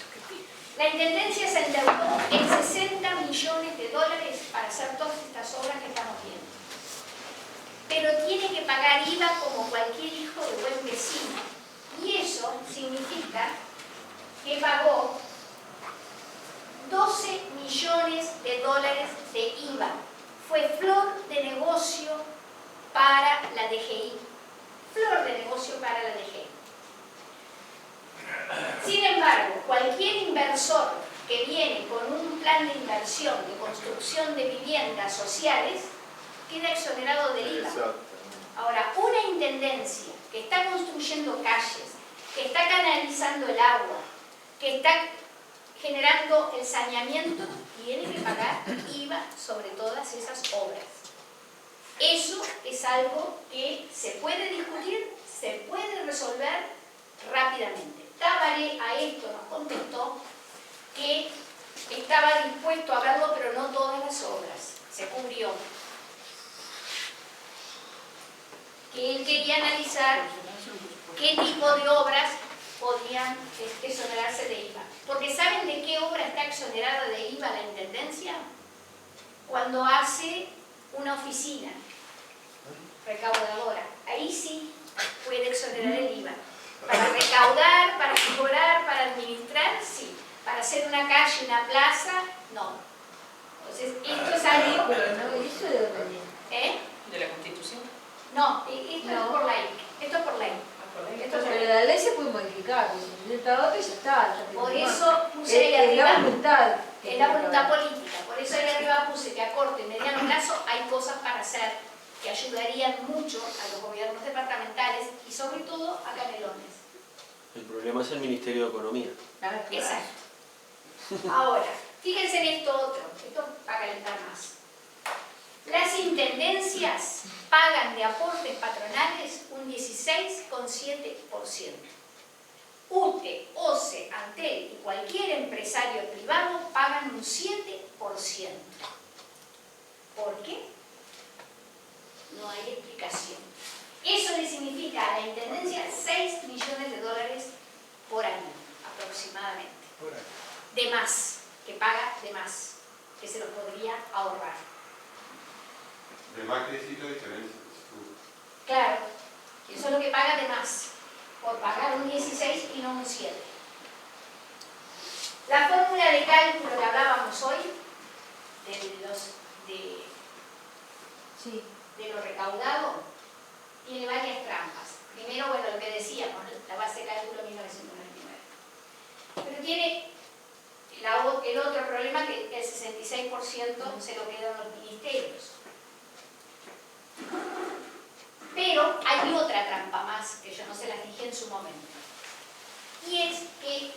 Speaker 1: La Intendencia se endeudó en 60 millones de dólares para hacer todas estas obras que estamos viendo. Pero tiene que pagar IVA como cualquier hijo de buen vecino. Y eso significa que pagó 12 millones de dólares de IVA. Fue flor de negocio para la DGI. Flor de negocio para la DGI. Sin embargo, cualquier inversor que viene con un plan de inversión de construcción de viviendas sociales queda exonerado del IVA. Ahora, una intendencia que está construyendo calles, que está canalizando el agua, que está generando el saneamiento, tiene que pagar IVA sobre todas esas obras. Eso es algo que se puede discutir, se puede resolver rápidamente. Tabaré a esto nos contestó que estaba dispuesto a verlo, pero no todas las obras. Se cubrió. Que él quería analizar qué tipo de obras podían exonerarse de IVA. Porque ¿saben de qué obra está exonerada de IVA la Intendencia? Cuando hace una oficina recaudadora. Ahí sí puede exonerar el IVA. Para recaudar, para cobrar, para administrar, sí. Para hacer una calle, una plaza, no. Entonces, esto es algo...
Speaker 6: ¿Eso de dónde viene?
Speaker 1: ¿Eh?
Speaker 4: ¿De la Constitución?
Speaker 1: No, esto es por ley. Esto es por ley.
Speaker 6: Pero la ley se puede modificar, el Estado ya está.
Speaker 1: Por eso puse ahí
Speaker 6: es la
Speaker 1: arriba,
Speaker 6: voluntad.
Speaker 1: es la voluntad política, por eso ahí arriba puse que a corto y mediano plazo hay cosas para hacer que ayudarían mucho a los gobiernos departamentales y sobre todo a Canelones.
Speaker 2: El problema es el Ministerio de Economía.
Speaker 1: Exacto. Ahora, fíjense en esto otro, esto para calentar más. Las intendencias pagan de aportes patronales un 16,7%. UTE, OCE, Antel y cualquier empresario privado pagan un 7%. ¿Por qué? No hay explicación. Eso le significa a la Intendencia 6 millones de dólares por año, aproximadamente. De más, que paga de más, que se lo podría ahorrar.
Speaker 5: De más que decir la diferencia.
Speaker 1: Claro, eso es lo que paga de más, por pagar un 16 y no un 7. La fórmula de cálculo que hablábamos hoy, de lo recaudado, tiene varias trampas. Primero, bueno, lo que decíamos, la base de cálculo 1999. Pero tiene el otro problema, que el 66% se lo quedan los ministerios. Pero hay otra trampa más, que yo no se las dije en su momento. Y es que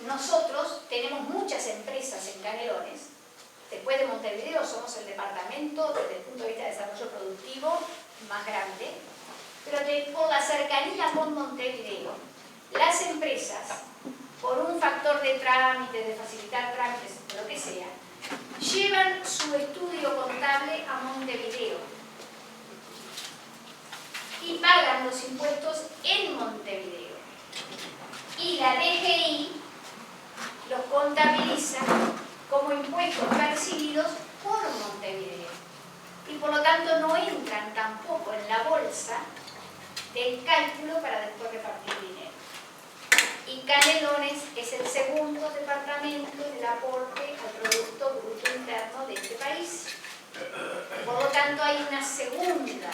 Speaker 1: nosotros tenemos muchas empresas en Canelones. Después de Montevideo somos el departamento, desde el punto de vista de desarrollo productivo, más grande. Pero por la cercanía con Montevideo, las empresas, por un factor de trámite, de facilitar trámites, lo que sea, llevan su estudio contable a Montevideo y pagan los impuestos en Montevideo. Y la DGI los contabiliza como impuestos percibidos por Montevideo. Y por lo tanto no entran tampoco en la bolsa del cálculo para después repartir dinero. Y Canelones es el segundo departamento del aporte al Producto Bruto Interno de este país. Por lo tanto hay una segunda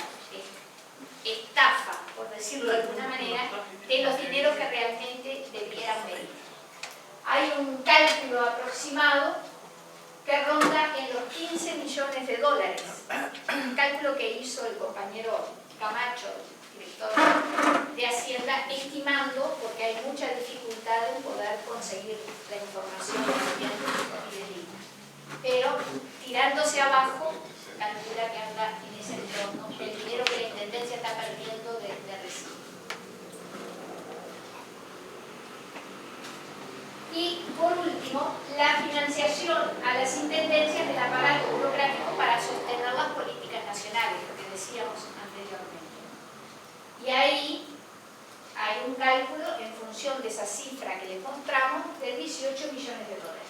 Speaker 1: estafa, por decirlo de alguna manera, de los dineros que realmente debieran venir. Hay un cálculo aproximado que ronda en los 15 millones de dólares. Un cálculo que hizo el compañero Camacho, director de Hacienda, estimando, porque hay mucha dificultad en poder conseguir la información fidedigna. Pero tirándose abajo, calcula que anda en ese entorno el dinero que la Intendencia está perdiendo de recibo. Y por último, la financiación a las intendencias del aparato burocrático para sostener las políticas nacionales, lo que decíamos anteriormente. Y ahí hay un cálculo en función de esa cifra que les mostramos de 18 millones de dólares.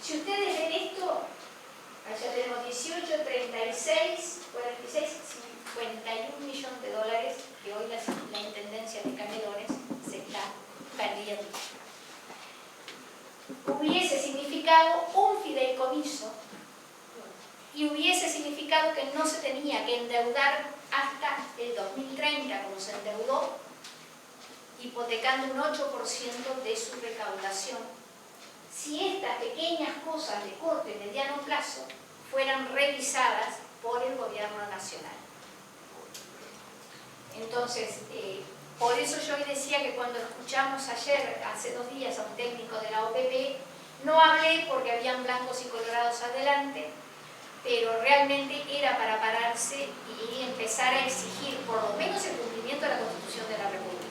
Speaker 1: Si ustedes ven esto, allá tenemos 18, 36, 46, 51 millones de dólares que hoy la Intendencia de Canelones se está perdiendo. Hubiese significado un fideicomiso y hubiese significado que no se tenía que endeudar hasta el 2030, como se endeudó, hipotecando un 8% de su recaudación, si estas pequeñas cosas de corto y mediano plazo fueran revisadas por el gobierno nacional. Entonces, por eso yo hoy decía que cuando escuchamos ayer, hace 2 días, a un técnico de la OPP, no hablé porque habían blancos y colorados adelante, pero realmente era para pararse y empezar a exigir por lo menos el cumplimiento de la Constitución de la República,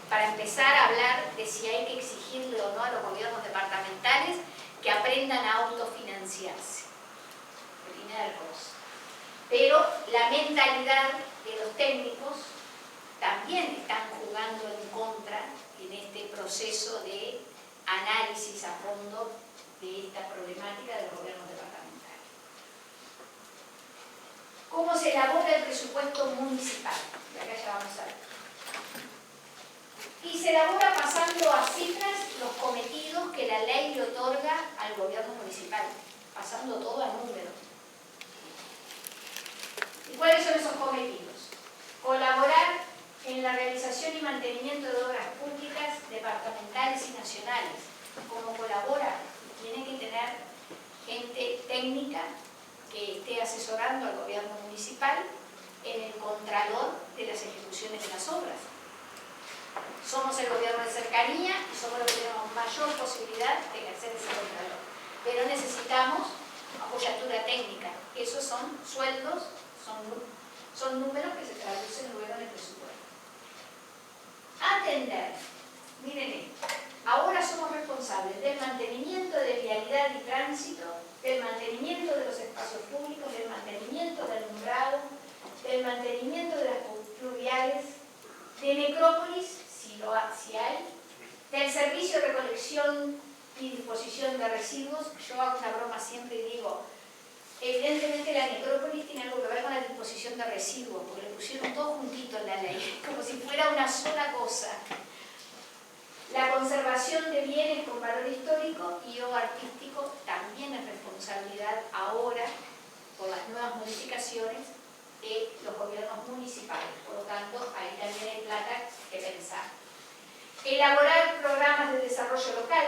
Speaker 1: para empezar a hablar de si hay que exigirle o no a los gobiernos departamentales que aprendan a autofinanciarse. Primera cosa. Pero la mentalidad de los técnicos también están jugando en contra en este proceso de análisis a fondo de esta problemática del gobierno departamental. ¿Cómo se elabora el presupuesto municipal? De acá ya vamos a ver. Y se elabora pasando a cifras los cometidos que la ley le otorga al gobierno municipal, pasando todo a números. ¿Y cuáles son esos cometidos? Colaborar en la realización y mantenimiento de obras públicas departamentales y nacionales. Como colabora, tiene que tener gente técnica que esté asesorando al gobierno municipal en el contralor de las ejecuciones de las obras. Somos el gobierno de cercanía y somos los que tenemos mayor posibilidad de ejercer ese contralor. Pero necesitamos apoyatura técnica. Esos son sueldos, Son números que se traducen luego en el presupuesto. Atender. Miren esto. Ahora somos responsables del mantenimiento de vialidad y tránsito, del mantenimiento de los espacios públicos, del mantenimiento del alumbrado, del mantenimiento de las pluviales, de necrópolis, si hay, del servicio de recolección y disposición de residuos. Yo hago una broma siempre y digo, evidentemente la necrópolis tiene algo que ver con la disposición de residuos, porque le pusieron todo juntito en la ley, como si fuera una sola cosa. La conservación de bienes con valor histórico y o artístico también es responsabilidad ahora, por las nuevas modificaciones, de los gobiernos municipales. Por lo tanto, ahí también hay plata que pensar. Elaborar programas de desarrollo local,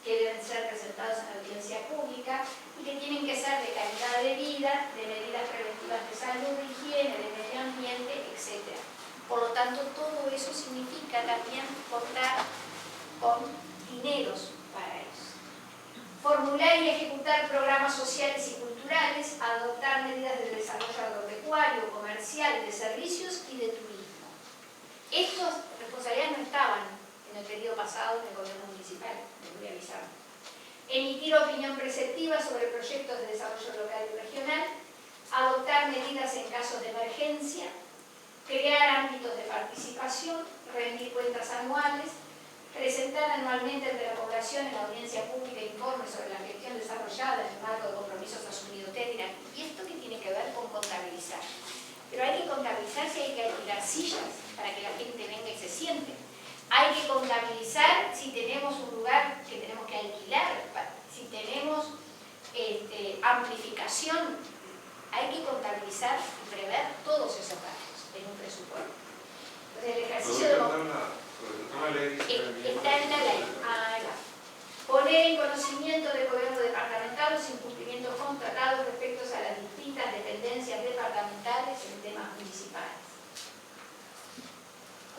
Speaker 1: que deben ser presentados en la audiencia pública y que tienen que ser de calidad de vida, de medidas preventivas de salud, de higiene, de medio ambiente, etc. Por lo tanto, todo eso significa también contar con dineros para eso. Formular y ejecutar programas sociales y culturales, adoptar medidas de desarrollo agropecuario, comercial, de servicios y de turismo. Estas responsabilidades no estaban en el periodo pasado en el gobierno municipal, les voy a avisar. Emitir opinión preceptiva sobre proyectos de desarrollo local y regional, adoptar medidas en casos de emergencia, crear ámbitos de participación, rendir cuentas anuales, presentar anualmente ante la población en la audiencia pública informes sobre la gestión desarrollada en el marco de compromisos asumidos, etc. ¿Y esto qué tiene que ver con contabilizar? Pero hay que contabilizar si hay que alquilar sillas para que la gente venga y se siente. Hay que contabilizar si tenemos un lugar que tenemos que alquilar, si tenemos amplificación. Hay que contabilizar y prever todos esos gastos en un presupuesto. Entonces el ejercicio está en la ley. Poner en conocimiento del gobierno departamental los incumplimientos constatados respecto a las distintas dependencias departamentales en temas municipales.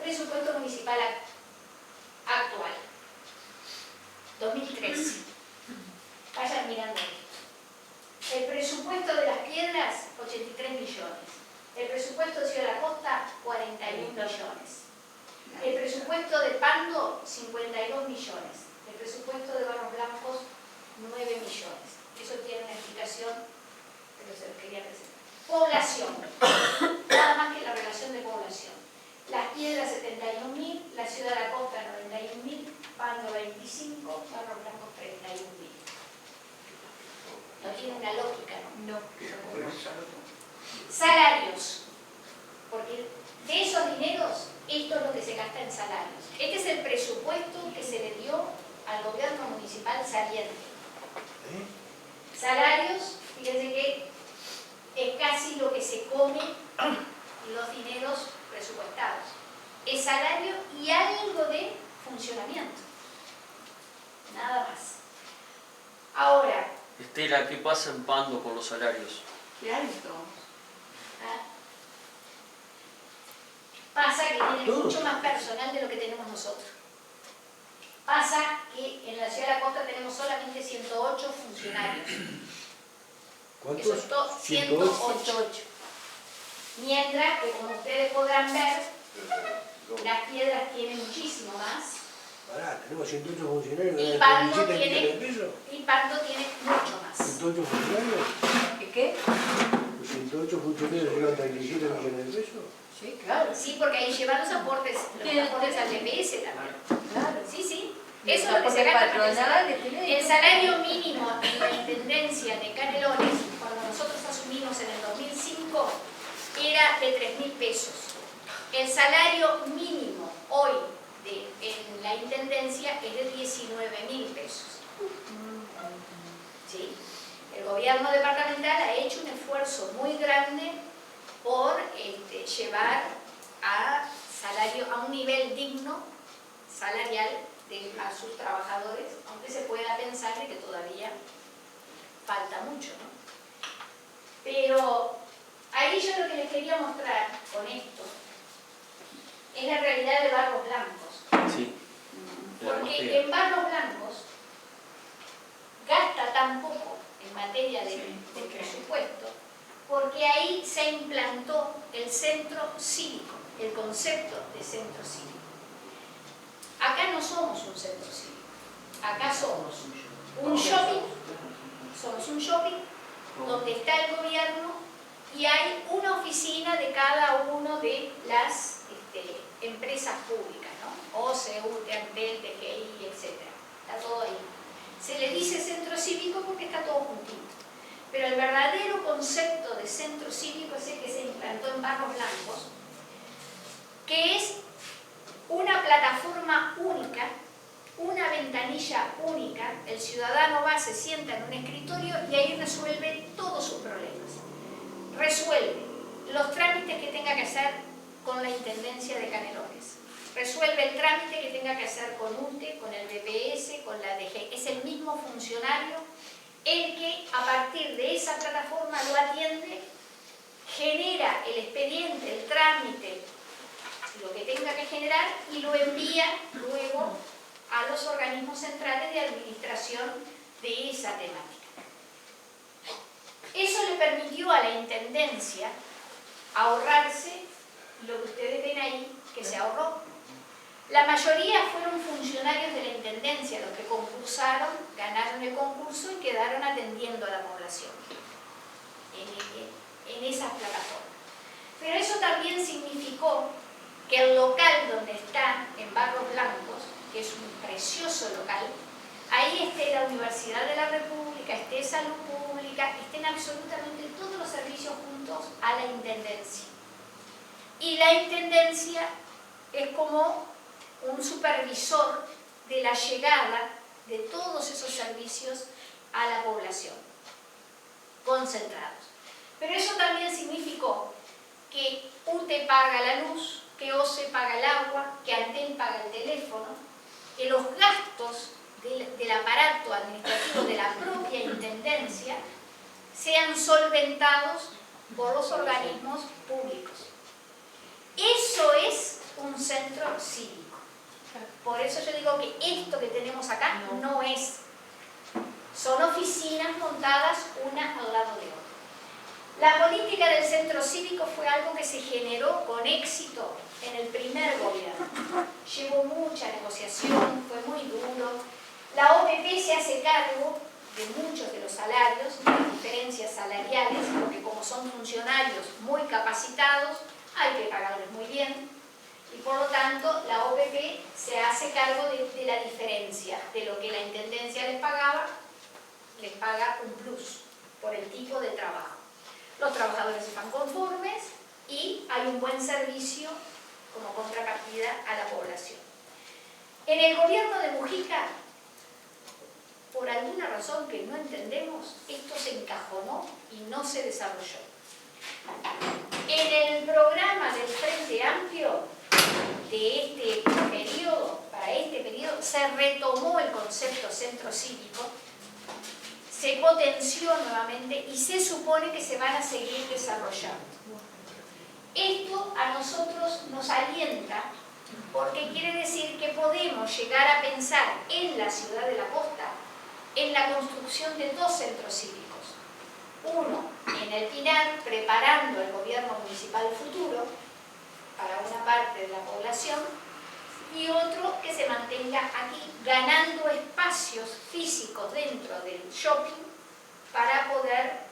Speaker 1: Presupuesto municipal actual 2013. Vayan mirando esto. El presupuesto de Las Piedras, 83 millones. El presupuesto de Ciudad de la Costa, 41 millones. El presupuesto de Pando, 52 millones. El presupuesto de Barros Blancos, 9 millones. Eso tiene una explicación, pero se los quería presentar. Población. Nada más que la relación de población. Las Piedras, 71.000. La Ciudad de la Costa, 91.000. Pando, 25. Barros Blancos, 31.000. No tiene una lógica, ¿no?
Speaker 6: No.
Speaker 1: Salarios. Porque de esos dineros, esto es lo que se gasta en salarios. Este es el presupuesto que se le dio al gobierno municipal saliente. Salarios, fíjense que es casi lo que se come los dineros presupuestados. Es salario y algo de funcionamiento. Nada más. Ahora,
Speaker 7: Estela, ¿qué pasa en Pando con los salarios?
Speaker 4: Qué alto.
Speaker 1: pasa que tienen mucho más personal de lo que tenemos nosotros. Pasa que en la Ciudad de la Costa tenemos solamente 108 funcionarios.
Speaker 3: ¿Cuántos?
Speaker 1: Eso es todo, 108. Mientras que, como ustedes podrán ver, Las Piedras tiene muchísimo más.
Speaker 3: Pará, tenemos 108 funcionarios.
Speaker 1: Y
Speaker 3: ¿ganan
Speaker 1: Pando
Speaker 3: 37
Speaker 1: tiene,
Speaker 3: millones de pesos?
Speaker 1: y Pando tiene mucho más.
Speaker 3: ¿108 funcionarios?
Speaker 6: ¿Qué?
Speaker 3: ¿Los 108 funcionarios llevan 37 millones de pesos?
Speaker 6: Sí, claro.
Speaker 1: Sí, porque ahí llevan los aportes al DPS también.
Speaker 6: Claro.
Speaker 1: Sí, sí.
Speaker 6: Y
Speaker 1: Eso es lo que se gasta para
Speaker 6: patronal,
Speaker 1: el salario mínimo en la Intendencia de Canelones, cuando nosotros asumimos en el 2005, era de 3.000 pesos. El salario mínimo hoy en la Intendencia es de 19.000 pesos. ¿Sí? El gobierno departamental ha hecho un esfuerzo muy grande por llevar a un nivel digno salarial a sus trabajadores, aunque se pueda pensar de que todavía falta mucho, ¿no? Pero ahí yo lo que les quería mostrar con esto es la realidad de Barros Blancos.
Speaker 7: Sí.
Speaker 1: Porque en Barros Blancos gasta tan poco en materia de presupuesto, porque porque ahí se implantó el centro cívico, el concepto de centro cívico. Acá no somos un centro cívico, acá somos un shopping, donde está el gobierno y hay una oficina de cada uno de las empresas públicas, ¿no? OCE, UTE, Antel, TGI, etc. Está todo ahí. Se le dice centro cívico porque está todo juntito. Pero el verdadero concepto de centro cívico es el que se implantó en Barros Blancos, que es una plataforma única, una ventanilla única. El ciudadano va, se sienta en un escritorio y ahí resuelve todos sus problemas. Resuelve los trámites que tenga que hacer con la Intendencia de Canelones. Resuelve el trámite que tenga que hacer con UTE, con el BPS, con la DG. Es el mismo funcionario el que a partir de esa plataforma lo atiende, genera el expediente, el trámite, lo que tenga que generar y lo envía luego a los organismos centrales de administración de esa temática. Eso le permitió a la Intendencia ahorrarse lo que ustedes ven ahí que se ahorró. La mayoría fueron funcionarios de la Intendencia los que concursaron, ganaron el concurso y quedaron atendiendo a la población en esas plataformas. Pero eso también significó que el local donde está, en Barros Blancos, que es un precioso local, ahí esté la Universidad de la República, esté Salud Pública, estén absolutamente todos los servicios juntos a la Intendencia. Y la Intendencia es como un supervisor de la llegada de todos esos servicios a la población, concentrados. Pero eso también significó que UTE paga la luz, que OCE paga el agua, que Antel paga el teléfono, que los gastos del aparato administrativo de la propia Intendencia sean solventados por los organismos públicos. Eso es un centro cívico. Por eso yo digo que esto que tenemos acá no es. Son oficinas montadas una al lado de otra. La política del centro cívico fue algo que se generó con éxito en el primer gobierno. Llevó mucha negociación, fue muy duro. La OPP se hace cargo de muchos de los salarios, de las diferencias salariales, porque como son funcionarios muy capacitados, hay que pagarles muy bien. Y por lo tanto, la OPP se hace cargo de la diferencia de lo que la Intendencia les pagaba, les paga un plus por el tipo de trabajo. Los trabajadores están conformes y hay un buen servicio como contrapartida a la población. En el gobierno de Mujica, por alguna razón que no entendemos, esto se encajonó y no se desarrolló. En el programa del Frente Amplio de este periodo, para este periodo, se retomó el concepto centro cívico, se potenció nuevamente y se supone que se van a seguir desarrollando. Esto a nosotros nos alienta porque quiere decir que podemos llegar a pensar en la ciudad de la costa en la construcción de dos centros cívicos. Uno en el Pinar, preparando el gobierno municipal futuro para una parte de la población, y otro que se mantenga aquí, ganando espacios físicos dentro del shopping para poder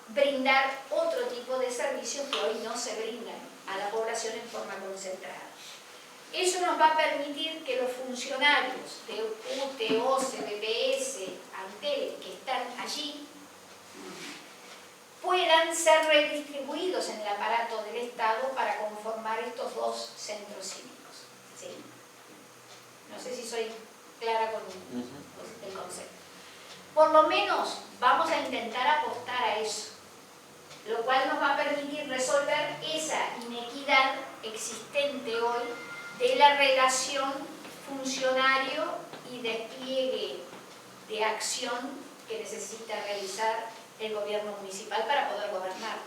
Speaker 1: brindar otro tipo de servicios que hoy no se brindan a la población en forma concentrada. Eso nos va a permitir que los funcionarios de UTE, OCE, BPS, Antel, que están allí, puedan ser redistribuidos en el aparato del Estado para conformar estos dos centros cívicos. ¿Sí? No sé si soy clara con el concepto. Por lo menos vamos a intentar apostar a eso, lo cual nos va a permitir resolver esa inequidad existente hoy de la relación funcionario y despliegue de acción que necesita realizar el gobierno municipal para poder gobernar.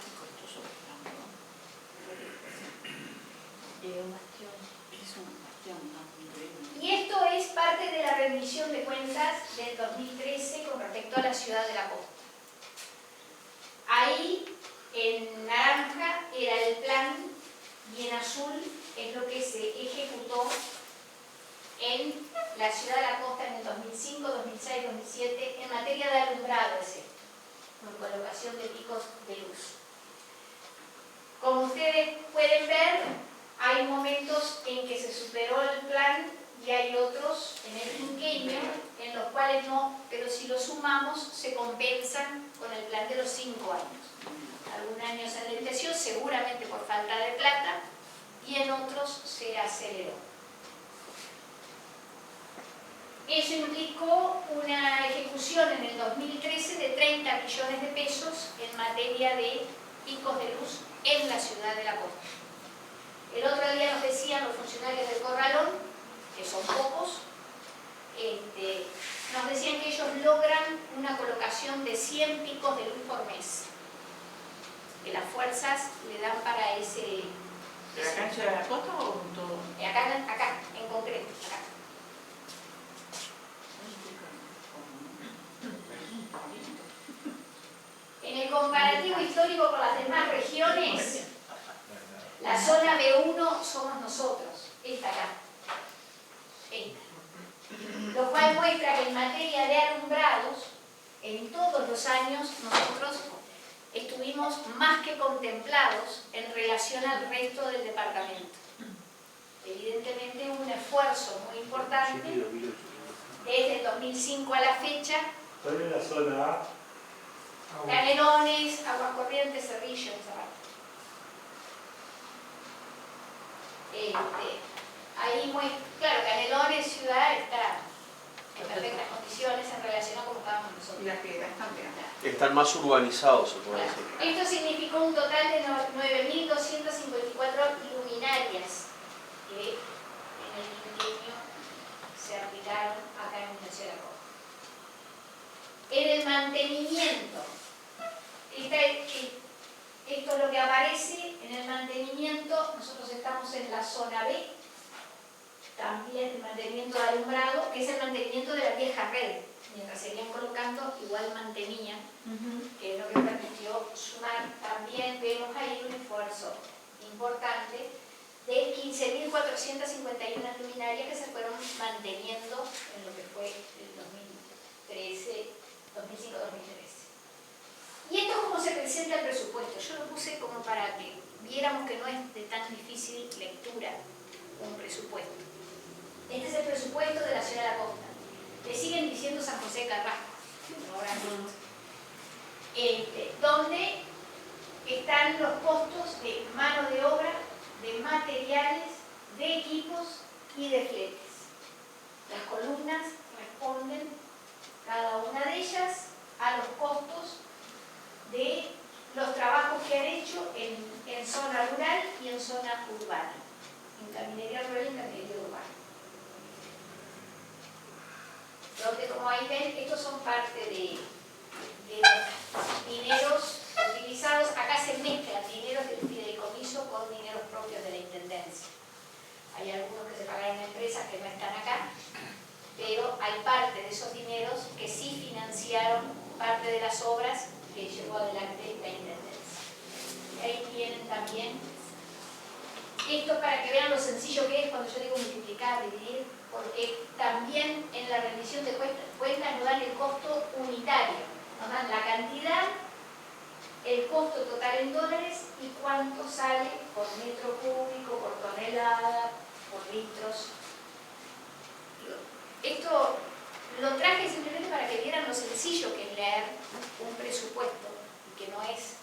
Speaker 1: Y esto es parte de la rendición de cuentas del 2013 con respecto a la ciudad de la costa. Ahí, en del plan, y en azul es lo que se ejecutó en la ciudad de la costa en el 2005, 2006, 2007 en materia de alumbrado, con colocación de picos de luz. Como ustedes pueden ver, hay momentos en que se superó el plan y hay otros en el quinquenio en los cuales no, pero si los sumamos se compensan con el plan de los 5 años. Algún año se enlenteció, seguramente por falta de plata, y en otros se aceleró. Eso implicó una ejecución en el 2013 de 30 millones de pesos en materia de picos de luz en la ciudad de la costa. El otro día nos decían los funcionarios del Corralón, que son pocos, nos decían que ellos logran una colocación de 100 picos de luz por mes, que las fuerzas le dan para ese...
Speaker 4: ¿De la cancha de la costa o todo?
Speaker 1: Acá, en concreto, acá. En el comparativo histórico con las demás regiones, la zona B1 somos nosotros, esta acá, esta. Lo cual muestra que en materia de alumbrados, en todos los años nosotros estuvimos más que contemplados en relación al resto del departamento. Evidentemente un esfuerzo muy importante desde el 2005 a la fecha.
Speaker 3: ¿Cuál es la zona A?
Speaker 1: Canelones, Aguascorrientes, Cerrillo, ahí claro, Canelones, ciudad, está en perfectas condiciones en relación a cómo estábamos nosotros.
Speaker 4: Y las piedras también.
Speaker 7: Están más urbanizados, se puede decir.
Speaker 1: Esto significó un total de 9.254 luminarias que en el quinquenio se aplicaron acá en la ciudad de Córdoba. En el mantenimiento, esto es lo que aparece en el mantenimiento. Nosotros estamos en la zona B, también el mantenimiento de alumbrado, que es el mantenimiento de la vieja red. Mientras seguían colocando, igual mantenían, que es lo que permitió sumar. También vemos ahí un esfuerzo importante de 15.451 luminarias que se fueron manteniendo en lo que fue el 2013, 2005-2013. Y esto es como se presenta el presupuesto. Yo lo puse como para que viéramos que no es de tan difícil lectura un presupuesto. Este es el presupuesto de la ciudad de la costa. Le siguen diciendo San José de Carrasco, donde están los costos de mano de obra, de materiales, de equipos y de fletes. Las columnas responden, cada una de ellas, a los costos de los trabajos que han hecho en zona rural y en zona urbana, en caminería rural y en caminería urbana. Donde, como ahí ven, estos son parte de los dineros utilizados. Acá se mezclan dineros del fideicomiso con dineros propios de la intendencia. Hay algunos que se pagaron a empresas que no están acá, pero hay parte de esos dineros que sí financiaron parte de las obras que llevó adelante la intendencia. Y ahí tienen también esto para que vean lo sencillo que es cuando yo digo multiplicar, dividir, porque también en la rendición de cuentas nos dan el costo unitario, nos dan la cantidad, el costo total en dólares y cuánto sale por metro cúbico, por tonelada, por litros. Esto lo traje simplemente para que vieran lo sencillo que es leer un presupuesto y que no es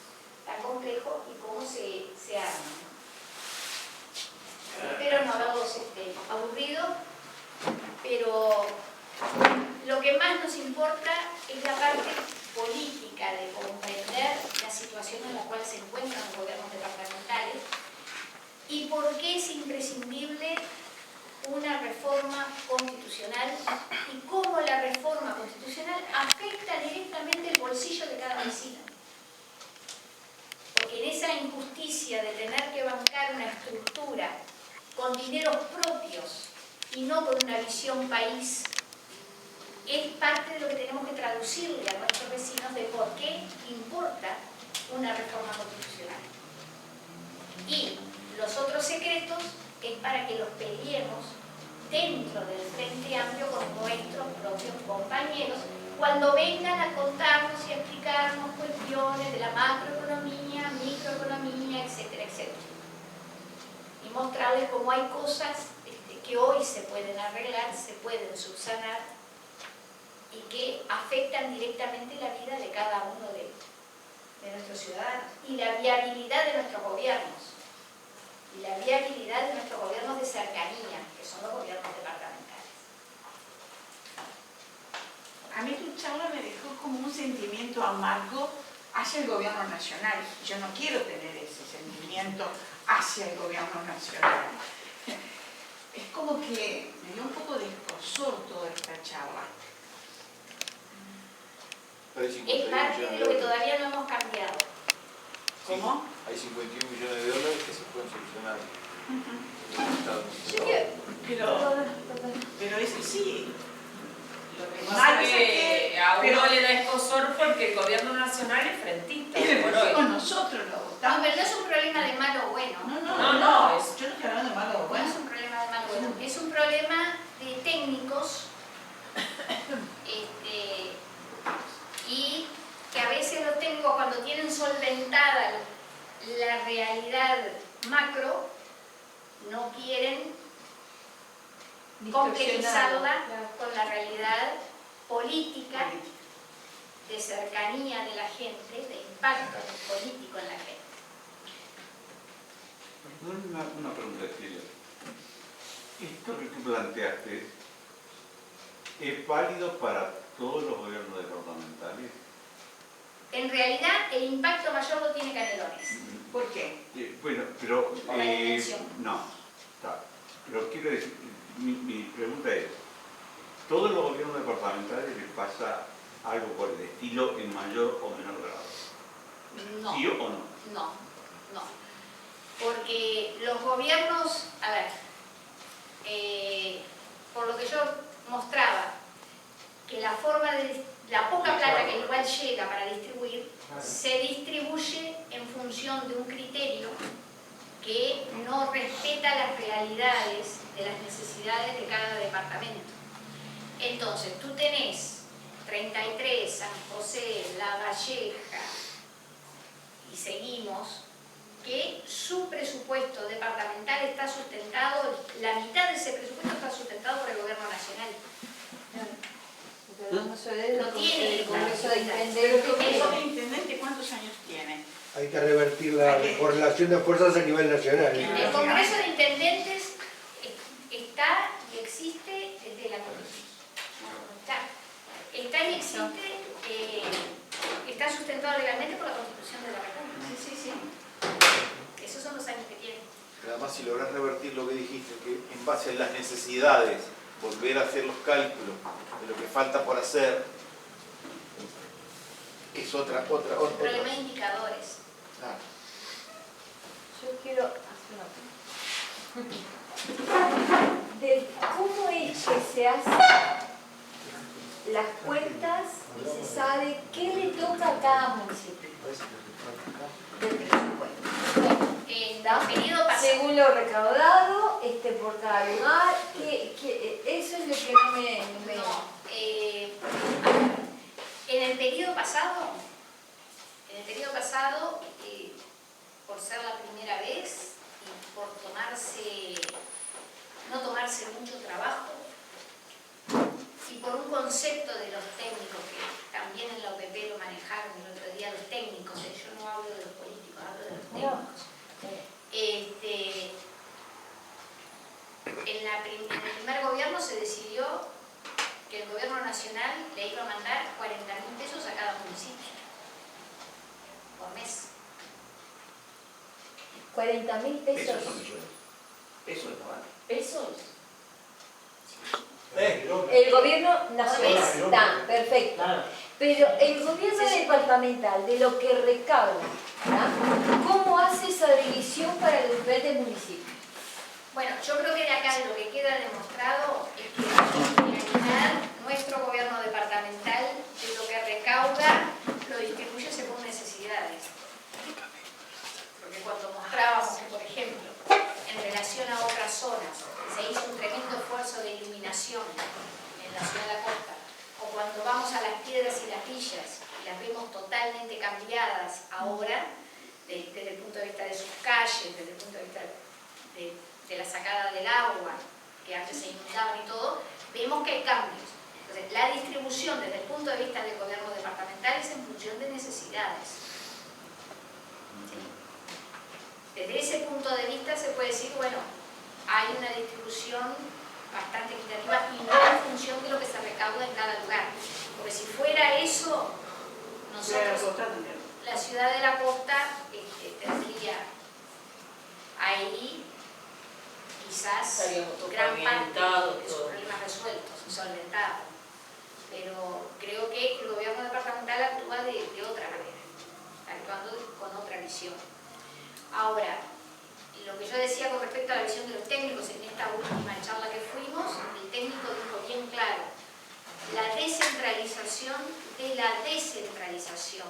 Speaker 1: tan complejo y cómo se arma. Espero no haberlos aburrido, pero lo que más nos importa es la parte política de comprender la situación en la cual se encuentran los gobiernos departamentales y por qué es imprescindible una reforma constitucional y cómo la reforma constitucional afecta directamente el bolsillo de cada vecino. Porque en esa injusticia de tener que bancar una estructura con dineros propios y no con una visión país, es parte de lo que tenemos que traducirle a nuestros vecinos de por qué importa una reforma constitucional. para que los peleemos dentro del Frente Amplio con nuestros propios compañeros cuando vengan a contarnos y a explicarnos cuestiones de la macroeconomía, microeconomía, etcétera, etcétera. Y mostrarles cómo hay cosas que hoy se pueden arreglar, se pueden subsanar y que afectan directamente la vida de cada uno de nuestros ciudadanos y la viabilidad de nuestros gobiernos. Y la viabilidad de nuestros gobiernos de cercanía, que son los gobiernos departamentales.
Speaker 4: A mí tu charla me dejó como un sentimiento amargo hacia el gobierno nacional. Yo no quiero tener ese sentimiento hacia el gobierno nacional. Es como que me dio un poco de escozor toda esta charla.
Speaker 1: Es parte de lo que todavía no hemos cambiado.
Speaker 4: ¿Cómo?
Speaker 8: Hay 51 millones de dólares que se pueden solucionar.
Speaker 4: Pero eso sí.
Speaker 9: Lo que pasa es que a uno le da escosor porque el gobierno nacional es frentista.
Speaker 4: Con nosotros lo
Speaker 1: No,
Speaker 4: votamos.
Speaker 1: pero no es un problema de malo o bueno.
Speaker 4: No, yo no estoy hablando de malo o
Speaker 1: No
Speaker 4: bueno.
Speaker 1: es un problema de malo o bueno. Es un problema de técnicos y que a veces los técnicos cuando tienen solventada la realidad macro no quieren complejizarla con la realidad política, de cercanía de la gente, de impacto político en la gente.
Speaker 5: Una pregunta, Silvia. ¿Esto que tú planteaste es válido para todos los gobiernos departamentales?
Speaker 1: En realidad, el impacto mayor lo tiene Canelones.
Speaker 4: ¿Por qué?
Speaker 5: Bueno, pero...
Speaker 1: Por la dimensión.
Speaker 5: no, está. Pero quiero decir, mi pregunta es, ¿todos los gobiernos departamentales les pasa algo por el estilo en mayor o menor grado?
Speaker 1: No.
Speaker 5: ¿Sí o no?
Speaker 1: No. Porque los gobiernos, a ver, por lo que yo mostraba, que la forma de la poca plata que igual llega para distribuir, se distribuye en función de un criterio que no respeta las realidades de las necesidades de cada departamento. Entonces, tú tenés 33, San José, La Valleja, y seguimos, que su presupuesto departamental está sustentado, la mitad de ese presupuesto está sustentado por el gobierno nacional.
Speaker 6: No tiene
Speaker 1: el
Speaker 6: Congreso de
Speaker 4: ¿El
Speaker 6: Intendentes.
Speaker 4: Congreso de Intendentes cuántos años tiene?
Speaker 3: Hay que revertir la correlación de fuerzas a nivel nacional.
Speaker 1: El Congreso de Intendentes está y existe desde la Constitución. Está y existe, está sustentado legalmente por la Constitución de la República. Sí. Esos son los años que tiene.
Speaker 8: Pero además, si logras revertir lo que dijiste, que en base a las necesidades, volver a hacer los cálculos de lo que falta por hacer, es otra.
Speaker 1: El problema de indicadores.
Speaker 8: Claro.
Speaker 6: Yo quiero hacer una pregunta. ¿Cómo es que se hacen las cuentas y se sabe qué le toca a cada municipio del presupuesto?
Speaker 1: En el periodo pasado,
Speaker 6: Según lo recaudado, por cada lugar, eso es lo que no me...
Speaker 1: en el periodo pasado, por ser la primera vez y por no tomarse mucho trabajo, y por un concepto de los técnicos que también en la UPP lo manejaron el otro día, los técnicos, yo no hablo de los políticos, hablo de los técnicos. En el primer gobierno se decidió que el gobierno nacional le iba a mandar 40.000 pesos a cada municipio por mes.
Speaker 6: 40.000 pesos.
Speaker 2: Eso es normal.
Speaker 6: ¿Pesos? El gobierno nacional está, perfecto. Pero el gobierno departamental, de lo que recauda, ¿verdad? ¿Cómo hace esa división para los diferentes municipios?
Speaker 1: Bueno, yo creo que de acá lo que queda demostrado es que en realidad nuestro gobierno departamental de lo que recauda lo distribuye según necesidades. Porque cuando mostrábamos que, por ejemplo, en relación a otras zonas, plantillas y las vemos totalmente cambiadas ahora, desde el punto de vista de sus calles, desde el punto de vista de la sacada del agua, que antes se inundaban y todo, vemos que hay cambios. Entonces, la distribución desde el punto de vista del gobierno departamental es en función de necesidades. ¿Sí? Desde ese punto de vista se puede decir, bueno, hay una distribución bastante equitativa y no en función de lo que se recauda en cada lugar. Porque si fuera eso, nosotros, la ciudad de la costa, tendría ahí quizás gran parte de sus problemas resueltos y solventados. Pero creo que el gobierno departamental actúa de otra manera, actuando con otra visión. Ahora, lo que yo decía con respecto a la visión de los técnicos en esta última charla que fuimos, el técnico dijo bien claro, la descentralización de la descentralización.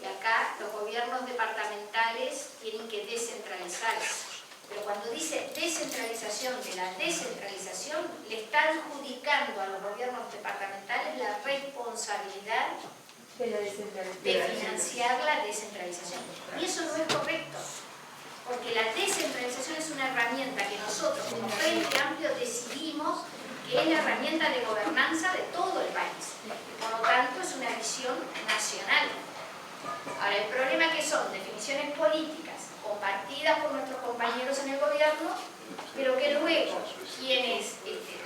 Speaker 1: Y acá los gobiernos departamentales tienen que descentralizarse. Pero cuando dice descentralización de la descentralización, le está adjudicando a los gobiernos departamentales la responsabilidad de financiar la descentralización. Y eso no es correcto. Porque la descentralización es una herramienta que nosotros, como Frente Amplio, decidimos que es la herramienta de gobernanza de todo el país. Por lo tanto, es una visión nacional. Ahora, el problema que son definiciones políticas compartidas por nuestros compañeros en el gobierno, pero que luego quienes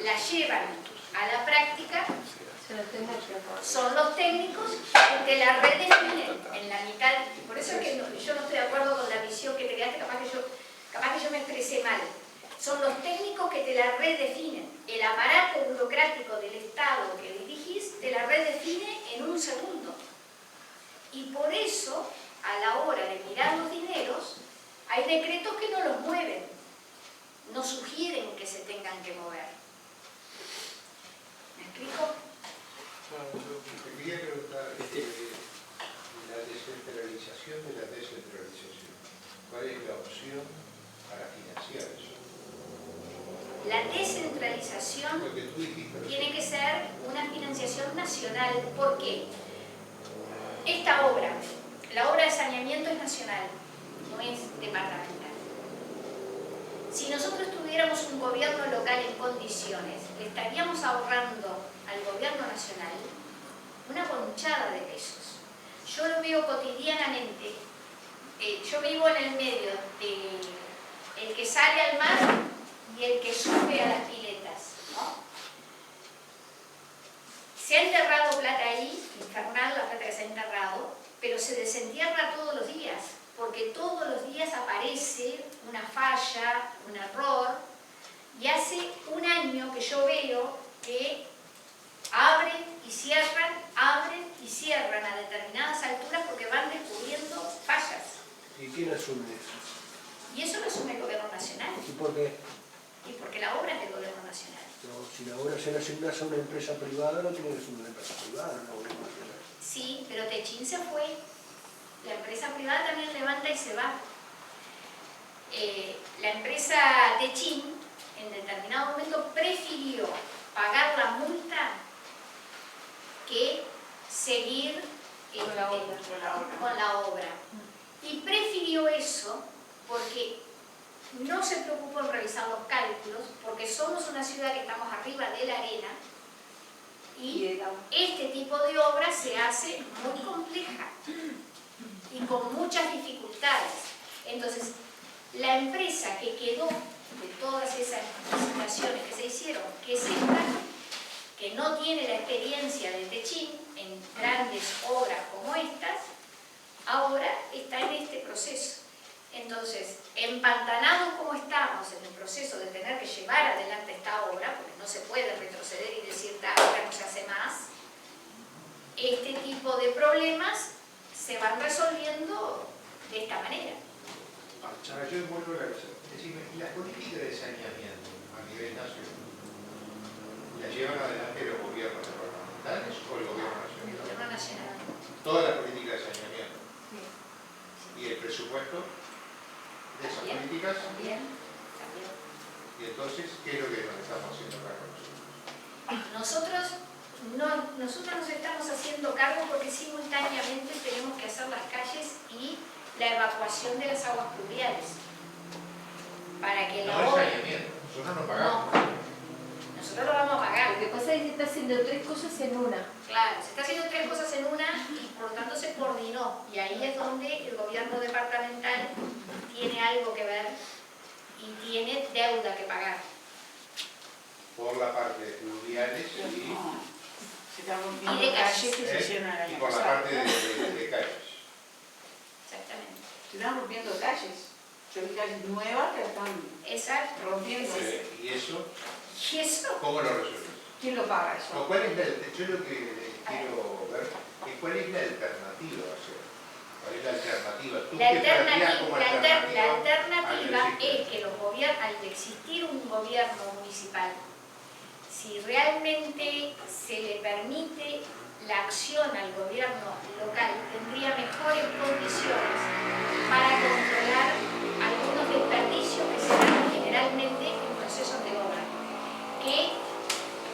Speaker 1: la llevan a la práctica son los técnicos que la redefinen en la mitad. Por eso es que yo no estoy de acuerdo con la visión que te quedaste, capaz que yo me expresé mal. Son los técnicos que te la redefinen. El aparato burocrático del Estado que dirigís te la redefine en un segundo. Y por eso, a la hora de mirar los dineros, hay decretos que no los mueven, no sugieren que se tengan que mover. ¿Me explico?
Speaker 3: Te quería preguntar la descentralización de la descentralización. ¿Cuál es la opción para financiar eso?
Speaker 1: La descentralización tiene que ser una financiación nacional. ¿Por qué? Esta obra, la obra de saneamiento es nacional, no es departamental. Si nosotros tuviéramos un gobierno local en condiciones, le estaríamos ahorrando al gobierno nacional una bonchada de pesos. Yo lo veo cotidianamente. Yo vivo en el medio de el que sale al mar y el que sube a las piletas, ¿no? Se ha enterrado plata ahí, infernal la plata que se ha enterrado, pero se desentierra todos los días, porque todos los días aparece una falla, un error, y hace un año que yo veo que abren y cierran a determinadas alturas porque van descubriendo fallas.
Speaker 3: ¿Y quién asume eso?
Speaker 1: Y eso lo asume el gobierno nacional.
Speaker 3: ¿Y por qué?
Speaker 1: Y porque la obra es del gobierno nacional.
Speaker 3: No, si la obra se le asigna a una empresa privada, no tiene que ser una empresa privada, no gobierno nacional.
Speaker 1: Sí, pero Techin se fue. La empresa privada también levanta y se va. La empresa Techin en determinado momento prefirió pagar la multa que seguir con la obra. Y prefirió eso porque no se preocupó en revisar los cálculos, porque somos una ciudad que estamos arriba de la arena y este tipo de obra se hace muy compleja y con muchas dificultades. Entonces, la empresa que quedó de todas esas licitaciones que se hicieron, que es esta, que no tiene la experiencia de Techin en grandes obras como estas, ahora está en este proceso. Entonces, empantanados como estamos en el proceso de tener que llevar adelante esta obra, porque no se puede retroceder y decir, ahora no se hace más, este tipo de problemas se van resolviendo de esta manera.
Speaker 10: Ahora, yo vuelvo a la cosa. Decime, ¿la política de saneamiento a nivel nacional la llevan adelante los gobiernos departamentales o el gobierno nacional?
Speaker 1: El gobierno nacional.
Speaker 10: Toda la política de saneamiento.
Speaker 1: Sí.
Speaker 10: ¿Y el presupuesto de esas políticas?
Speaker 1: También.
Speaker 10: Y entonces, ¿qué es lo que nos estamos haciendo acá con nosotros?
Speaker 1: Nosotros No, nosotros nos estamos haciendo cargo porque simultáneamente tenemos que hacer las calles y la evacuación de las aguas pluviales. Para que la
Speaker 10: No es
Speaker 1: obra...
Speaker 10: saneamiento, nosotros no pagamos.
Speaker 1: Nosotros lo vamos a pagar.
Speaker 6: Lo que pasa es que se está haciendo 3 cosas en una.
Speaker 1: Claro, se está haciendo 3 cosas en una y por lo tanto se coordinó. Y ahí es donde el gobierno departamental tiene algo que ver y tiene deuda que pagar.
Speaker 3: Por la parte de fluviales y
Speaker 4: Se están rompiendo
Speaker 1: Y de
Speaker 4: calles que se
Speaker 3: ¿eh?
Speaker 4: hicieron el
Speaker 3: y
Speaker 4: año
Speaker 3: por la
Speaker 4: pasado.
Speaker 3: parte de calles.
Speaker 1: Exactamente.
Speaker 4: Se están rompiendo calles. Yo vi calles nuevas que están
Speaker 1: Exacto.
Speaker 4: rompiendo.
Speaker 3: ¿Y eso
Speaker 1: ¿Y eso?
Speaker 3: cómo lo resuelves?
Speaker 4: ¿Quién lo paga eso?
Speaker 3: ¿Cuál es yo lo que quiero ver es cuál es la alternativa a hacer? ¿Cuál es la alternativa? ¿Tú
Speaker 1: La
Speaker 3: qué planteas como
Speaker 1: alternativa
Speaker 3: al
Speaker 1: es que los gobiernos, al existir un gobierno municipal, si realmente se le permite la acción al gobierno local, tendría mejores condiciones para controlar algunos desperdicios que se dan generalmente en procesos de obra, que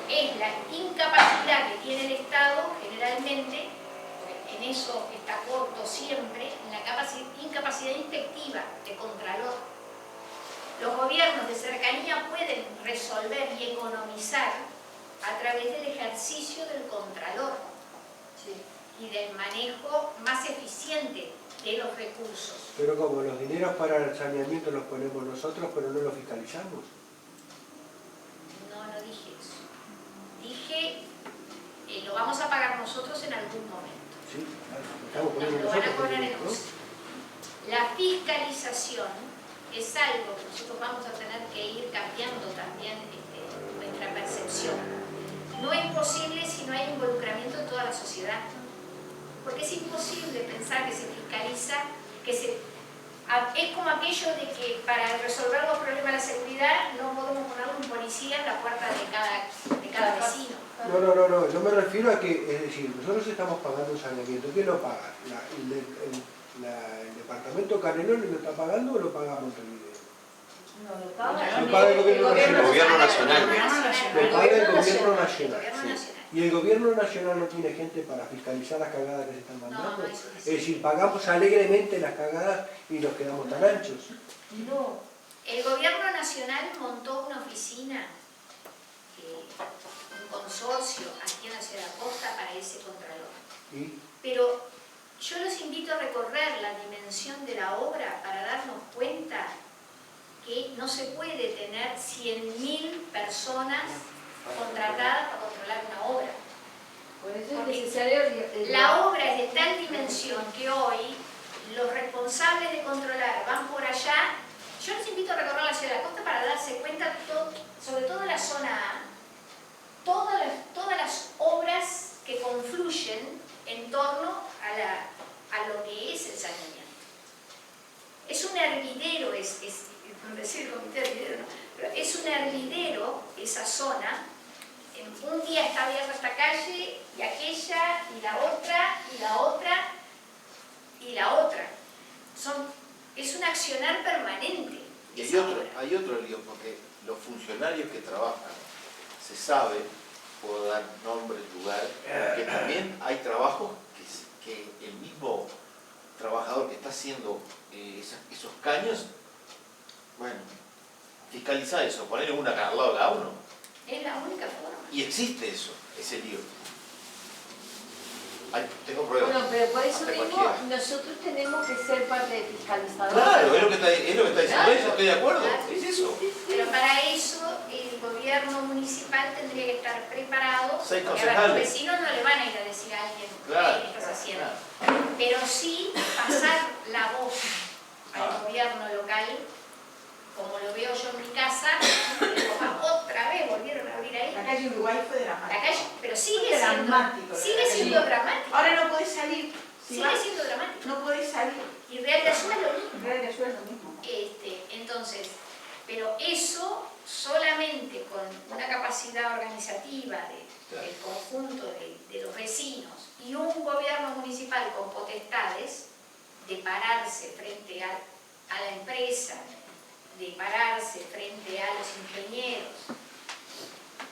Speaker 1: es la incapacidad que tiene el Estado generalmente, en eso está corto siempre, en la incapacidad inspectiva de contralor. Los gobiernos de cercanía pueden resolver y economizar a través del ejercicio del contralor y del manejo más eficiente de los recursos.
Speaker 11: Pero como los dineros para el saneamiento los ponemos nosotros, pero no los fiscalizamos.
Speaker 1: No dije eso. Dije, lo vamos a pagar nosotros en algún momento.
Speaker 11: Sí, claro, estamos poniendo
Speaker 1: Nos lo van a
Speaker 11: nosotros.
Speaker 1: cobrar en
Speaker 11: ¿no?
Speaker 1: uso. La fiscalización es algo que nosotros vamos a tener que ir cambiando también nuestra percepción. No es posible si no hay involucramiento de toda la sociedad. Porque es imposible pensar que se fiscaliza, es como aquello de que para resolver los problemas de la seguridad no podemos poner un policía en la puerta de cada vecino.
Speaker 11: No, yo me refiero a que, es decir, nosotros estamos pagando un saneamiento. ¿Quién lo paga? ¿El departamento Canelones lo está pagando o lo paga Montevideo?
Speaker 6: No, lo paga
Speaker 11: Lo paga el
Speaker 7: gobierno nacional.
Speaker 11: Lo paga el gobierno nacional.
Speaker 1: El gobierno nacional.
Speaker 11: ¿Y el gobierno nacional no tiene gente para fiscalizar las cagadas que se están mandando?
Speaker 1: No, eso
Speaker 11: Es decir, pagamos alegremente las cagadas y nos quedamos tan anchos.
Speaker 6: No.
Speaker 1: El gobierno nacional montó una oficina, un consorcio aquí en la ciudad de Costa para ese contralor.
Speaker 11: ¿Y?
Speaker 1: Pero yo los invito a recorrer la dimensión de la obra para darnos cuenta que no se puede tener 100.000 personas contratadas para controlar una obra.
Speaker 6: Por eso es
Speaker 1: Porque
Speaker 6: necesario...
Speaker 1: la obra es de tal dimensión que hoy los responsables de controlar van por allá. Yo los invito a recorrer la ciudad de la Costa para darse cuenta, sobre todo en la zona A, todas las obras que confluyen en torno a lo que es el saneamiento. Es un hervidero, decir comité hervidero, no, pero es un hervidero esa zona. Un día está abierta esta calle y aquella y la otra y la otra y la otra. Es un accionar permanente.
Speaker 8: Y hay otro lío, porque los funcionarios que trabajan, se sabe, puedo dar nombre, lugar, que también hay trabajos que el mismo trabajador que está haciendo esos caños, bueno, fiscaliza eso, ponerle una acá al lado de cada uno.
Speaker 1: Es la única forma.
Speaker 8: Y existe eso, ese lío. Tengo pruebas.
Speaker 6: Bueno, pero por eso
Speaker 8: hasta
Speaker 6: mismo
Speaker 8: cualquiera.
Speaker 6: nosotros tenemos que ser parte de fiscalizadores.
Speaker 8: Claro, es lo que está diciendo
Speaker 1: Claro.
Speaker 8: eso, estoy de acuerdo,
Speaker 1: Claro.
Speaker 8: es eso.
Speaker 1: Pero para eso el gobierno municipal tendría que estar preparado.
Speaker 8: 6
Speaker 1: porque a ver, los
Speaker 8: concejales.
Speaker 1: vecinos no le van a ir a decir a alguien
Speaker 8: Claro,
Speaker 1: qué estás haciendo.
Speaker 8: claro.
Speaker 1: Pero sí pasar la voz al gobierno local, como lo veo yo en mi casa, otra vez volvieron a abrir ahí.
Speaker 4: La calle Uruguay fue
Speaker 1: La
Speaker 4: dramática.
Speaker 1: calle, pero sigue
Speaker 4: Fue
Speaker 1: siendo
Speaker 4: dramático.
Speaker 1: dramático.
Speaker 4: Ahora no podés salir. Si
Speaker 1: Sigue
Speaker 4: vas,
Speaker 1: siendo dramático.
Speaker 4: no podés salir.
Speaker 1: Y Real de Azul es lo mismo.
Speaker 4: Real de Azul es lo mismo.
Speaker 1: Entonces, pero eso solamente con una capacidad organizativa del conjunto de los vecinos y un gobierno municipal con potestades de pararse frente a la empresa, de pararse frente a los ingenieros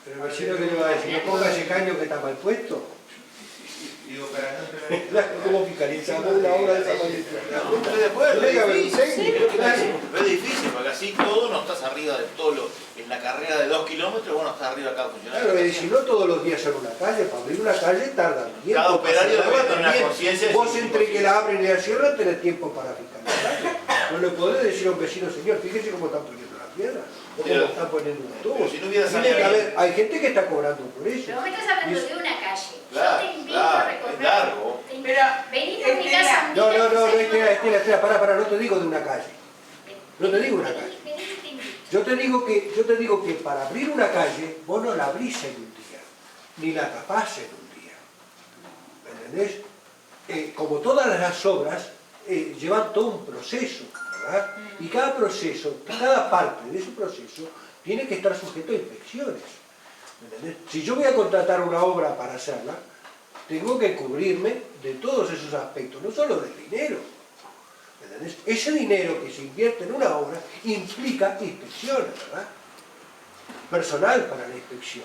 Speaker 11: Pero el vecino que le va a decir, no ponga ese caño que está mal puesto.
Speaker 3: Digo, para no entrar en...
Speaker 11: ¿Cómo fiscalizamos una obra de esa manera?
Speaker 8: Estoy de acuerdo,
Speaker 11: Tiene que
Speaker 8: es
Speaker 11: haber un
Speaker 8: difícil,
Speaker 11: técnico, claro.
Speaker 8: pero es difícil, porque así todo no estás arriba de todo lo... En la carrera de 2 kilómetros, bueno, estás arriba de cada funcionario.
Speaker 11: Claro, y si no todos los días en una calle, para abrir una calle tarda tiempo.
Speaker 8: Cada operario
Speaker 11: para
Speaker 8: debe
Speaker 11: hacerla
Speaker 8: tener una
Speaker 11: también.
Speaker 8: conciencia de
Speaker 11: Vos
Speaker 8: sí
Speaker 11: entre
Speaker 8: mismo.
Speaker 11: que la abren y la cierran tenés tiempo para fiscalizar. No le podés decir a un vecino, señor, fíjese cómo están poniendo la piedra, o cómo
Speaker 8: Pero-
Speaker 11: están poniendo un tubo.
Speaker 8: pero si no hubiera
Speaker 11: Tiene que
Speaker 8: saneamiento.
Speaker 11: haber- hay gente que está cobrando por eso.
Speaker 1: Pero vos me estás hablando
Speaker 11: Y es-
Speaker 1: de una calle.
Speaker 8: Claro,
Speaker 1: Yo te invito
Speaker 8: claro,
Speaker 1: a recorrer.
Speaker 8: es largo.
Speaker 4: Pero,
Speaker 1: Vení a mi
Speaker 4: Estela,
Speaker 1: casa un día.
Speaker 11: No,
Speaker 1: que
Speaker 11: Estela, para, no te digo de una calle. No te digo una calle.
Speaker 1: Vení que te invito.
Speaker 11: Yo te digo que para abrir una calle, vos no la abrís en un día, ni la tapás en un día. ¿Me entendés? Como todas las obras, llevan todo un proceso, ¿verdad? Y cada proceso, cada parte de ese proceso, tiene que estar sujeto a inspecciones. ¿Me entendés? Si yo voy a contratar una obra para hacerla, tengo que cubrirme de todos esos aspectos, no solo del dinero. ¿Entendés? Ese dinero que se invierte en una obra implica inspecciones, ¿verdad? Personal para la inspección.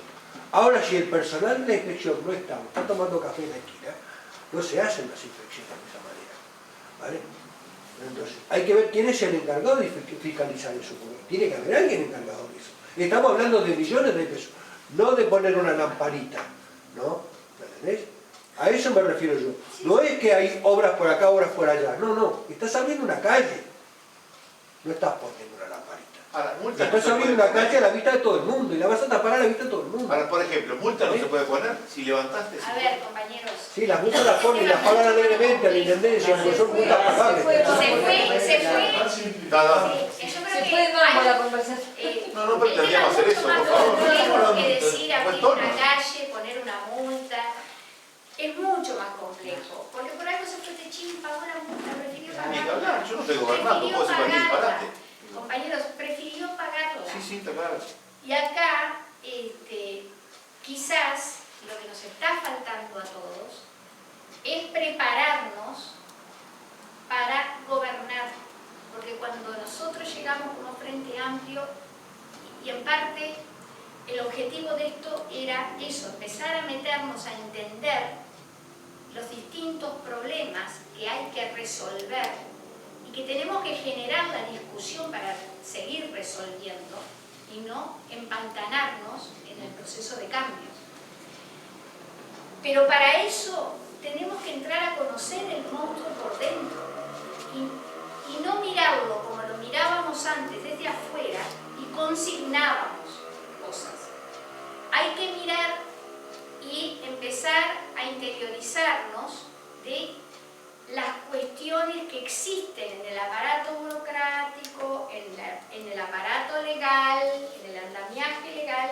Speaker 11: Ahora, si el personal de la inspección no está tomando café en la esquina, no se hacen las inspecciones de esa manera, ¿vale? Entonces, hay que ver quién es el encargado de fiscalizar eso, porque tiene que haber alguien encargado de eso. Estamos hablando de millones de pesos, no de poner una lamparita, ¿no? ¿Me entendés? A eso me refiero yo. No es que hay obras por acá, obras por allá. No. Estás abriendo una calle. No estás poniendo una lamparita.
Speaker 8: Ahora, multas no
Speaker 11: Estás
Speaker 8: se
Speaker 11: abriendo
Speaker 8: puede
Speaker 11: una calle a
Speaker 8: poner.
Speaker 11: la vista de todo el mundo y la vas a tapar a la vista de todo el mundo.
Speaker 8: Ahora, por ejemplo, multa no se puede poner si levantaste.
Speaker 1: A ver, compañeros.
Speaker 11: Sí, las multas las ponen y las pagan alegremente a la intendencia, porque son multas pagables.
Speaker 1: Se fue.
Speaker 8: Cada...
Speaker 1: Sí, yo creo
Speaker 6: Se
Speaker 1: que
Speaker 6: fue de nuevo
Speaker 1: hay-
Speaker 6: la conversación.
Speaker 8: No, no pretendíamos hacer eso, por favor.
Speaker 1: No que decir
Speaker 8: Buen
Speaker 1: abrir
Speaker 8: tono.
Speaker 1: una calle, poner una multa. Es mucho más complejo. Porque por algo se fue de Chim, pagó la multa, prefirió
Speaker 8: Ni que
Speaker 1: pagarla.
Speaker 8: hablar, yo no estoy gobernando,
Speaker 1: Prefirió
Speaker 8: puedo decir cualquier
Speaker 1: pagarla.
Speaker 8: disparate.
Speaker 1: Compañeros, prefirió pagarla.
Speaker 8: Sí, está claro.
Speaker 1: Y acá, quizás lo que nos está faltando a todos es prepararnos para gobernar. Porque cuando nosotros llegamos como Frente Amplio, y en parte el objetivo de esto era eso, empezar a meternos a entender los distintos problemas que hay que resolver y que tenemos que generar la discusión para seguir resolviendo y no empantanarnos en el proceso de cambios. Pero para eso tenemos que entrar a conocer el monstruo por dentro y no mirarlo como lo mirábamos antes desde afuera y consignábamos cosas. Hay que mirar y empezar a interiorizarnos de las cuestiones que existen en el aparato burocrático, en el aparato legal, en el andamiaje legal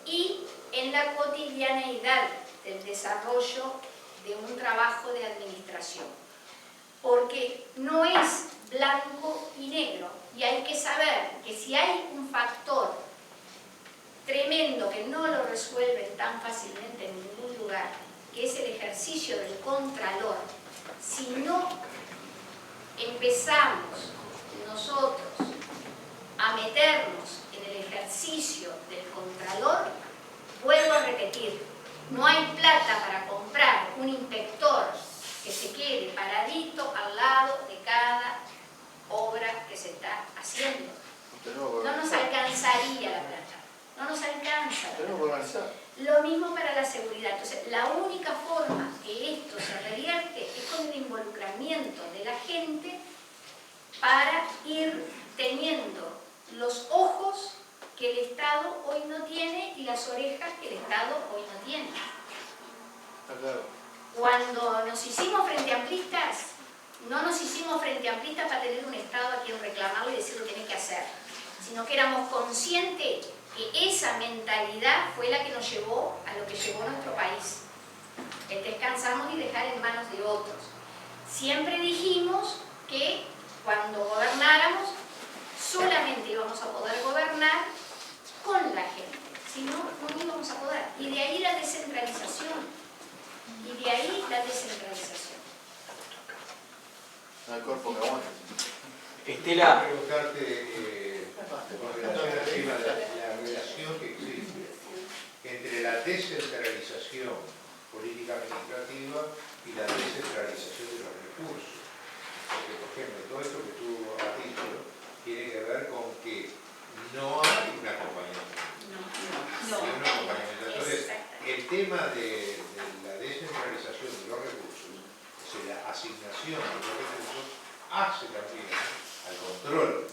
Speaker 1: y en la cotidianeidad del desarrollo de un trabajo de administración. Porque no es blanco y negro y hay que saber que si hay un factor tremendo que no lo resuelven tan fácilmente en ningún lugar, que es el ejercicio del contralor, si no empezamos nosotros a meternos en el ejercicio del contralor, vuelvo a repetir, no hay plata para comprar un inspector que se quede paradito al lado de cada obra que se está haciendo. No nos alcanzaría la plata, no nos alcanza la
Speaker 8: Tenemos que
Speaker 1: plata.
Speaker 8: organizar.
Speaker 1: Lo mismo para la seguridad. Entonces, la única forma que esto se revierte es con el involucramiento de la gente para ir teniendo los ojos que el Estado hoy no tiene y las orejas que el Estado hoy no tiene.
Speaker 8: Está claro.
Speaker 1: Cuando nos hicimos frente amplistas, no nos hicimos frente amplistas para tener un Estado a quien reclamarle y decir lo que tiene que hacer, sino que éramos conscientes que esa mentalidad fue la que nos llevó a lo que llevó nuestro país. El descansarnos y dejar en manos de otros. Siempre dijimos que cuando gobernáramos, solamente íbamos a poder gobernar con la gente, si no, no íbamos a poder. Y de ahí la descentralización. Y de ahí la descentralización.
Speaker 8: No hay cuerpo que aguante.
Speaker 2: Estela,
Speaker 3: preguntarte con relación a la relación que existe entre la descentralización política administrativa y la descentralización de los recursos. Porque, por ejemplo, todo esto que tú has dicho tiene que ver con que no hay un acompañamiento. No hay un acompañamiento. Entonces, el tema de la descentralización de los recursos, o sea, la asignación de los recursos, hace también al control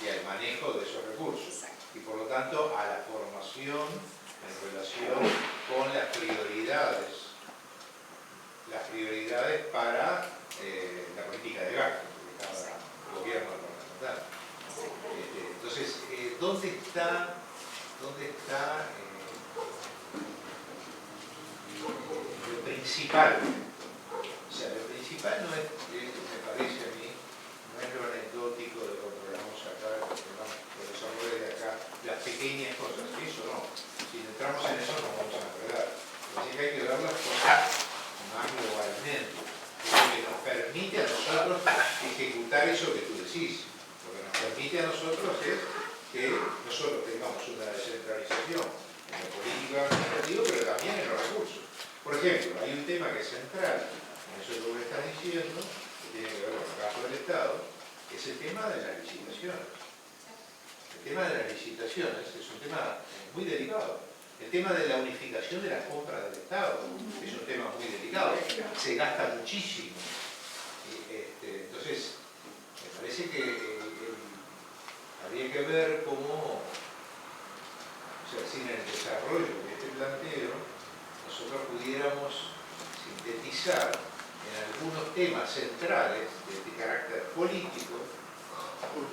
Speaker 3: y al manejo de esos recursos. Y por lo tanto, a la formación en relación con las prioridades para la política de gasto de cada gobierno gubernamental. Entonces, ¿dónde está lo principal? O sea, lo principal no es, me parece a mí, no es lo anecdótico de cuando hablamos acá, los desarrollos de acá, las pequeñas cosas, eso no. Si entramos en eso nos vamos a enredar. Así que hay que ver las cosas más globalmente. Lo que nos permite a nosotros ejecutar eso que tú decís. Lo que nos permite a nosotros es que nosotros tengamos una descentralización en lo político administrativo, pero también en los recursos. Por ejemplo, hay un tema que es central, en eso que vos estás diciendo, que tiene que ver con el caso del Estado, que es el tema de las licitaciones. El tema de las licitaciones es un tema muy delicado. El tema de la unificación de las compras del Estado es un tema muy delicado. Se gasta muchísimo. Entonces, me parece que habría que ver cómo, o sea, sin el desarrollo de este planteo, nosotros pudiéramos sintetizar en algunos temas centrales de carácter político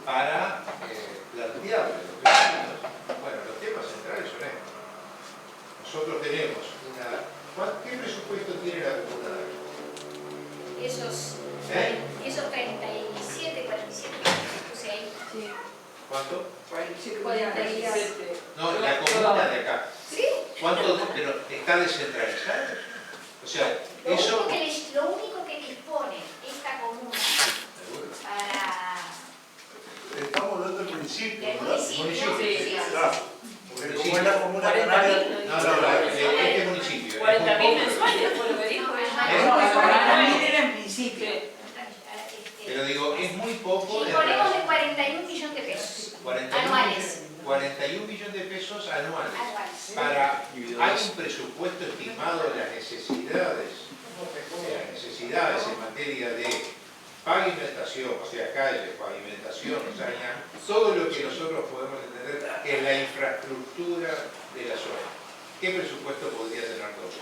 Speaker 3: para plantearle a los vecinos, bueno, los temas centrales son estos. Nosotros tenemos ¿qué presupuesto tiene la Comuna de Acá?
Speaker 1: Esos 37, 47 que puse ahí.
Speaker 6: Sí.
Speaker 3: ¿Cuánto?
Speaker 6: 47.
Speaker 3: No, la Comuna de Acá.
Speaker 1: ¿Sí?
Speaker 3: ¿Cuánto? Pero está descentralizado. O sea, eso...
Speaker 1: Lo único que dispone esta comuna para...
Speaker 10: Estamos hablando del municipio,
Speaker 1: del
Speaker 10: ¿verdad?
Speaker 1: municipio, sí.
Speaker 10: Claro. Porque como es la Comuna Canaria...
Speaker 3: No, este municipio.
Speaker 9: 40.000 mensuales fue lo que dijo.
Speaker 4: Era en principio.
Speaker 3: Pero digo, es muy poco...
Speaker 1: Disponemos de 41 millones de pesos anuales.
Speaker 3: 41 millones de pesos anuales. Hay un presupuesto estimado de las necesidades en materia de pavimentación, o sea, calles, pavimentación, todo lo que nosotros podemos entender en la infraestructura de la zona. ¿Qué presupuesto podría tener todo eso?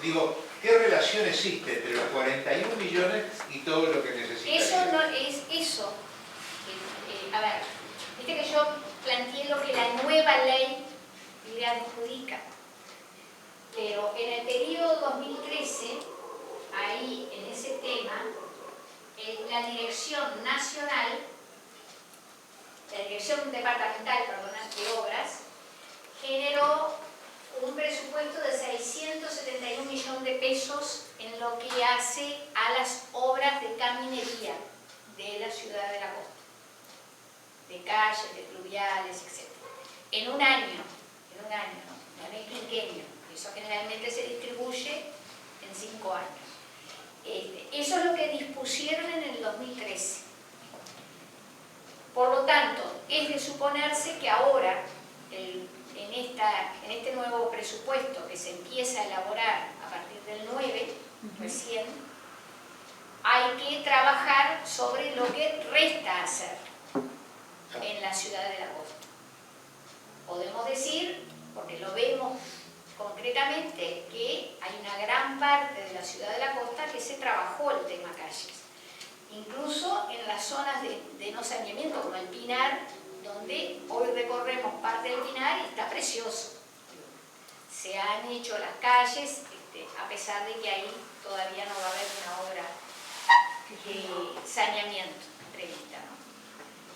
Speaker 3: Digo, ¿qué relación existe entre los 41 millones y todo lo que necesitamos?
Speaker 1: Eso no es eso. A ver, viste que yo planteé lo que la nueva ley le adjudica. Pero en el periodo 2013, ahí en ese tema, la Dirección Nacional, la Dirección Departamental, de Obras, generó un presupuesto de 671 millones de pesos en lo que hace a las obras de caminería de la ciudad de la costa, de calles, de fluviales, etc. En un año, no en el quinquenio, eso generalmente se distribuye en 5 años. Eso es lo que dispusieron en el 2013. Por lo tanto, es de suponerse que ahora, en este nuevo presupuesto que se empieza a elaborar a partir del 9, recién, hay que trabajar sobre lo que resta hacer en la ciudad de la costa. Podemos decir, porque lo vemos concretamente, que hay una gran parte de la ciudad de la costa que se trabajó el tema calles. Incluso en las zonas de no saneamiento, como el Pinar, donde hoy recorremos parte del Pinar y está precioso. Se han hecho las calles, a pesar de que ahí todavía no va a haber una obra de saneamiento prevista, ¿no?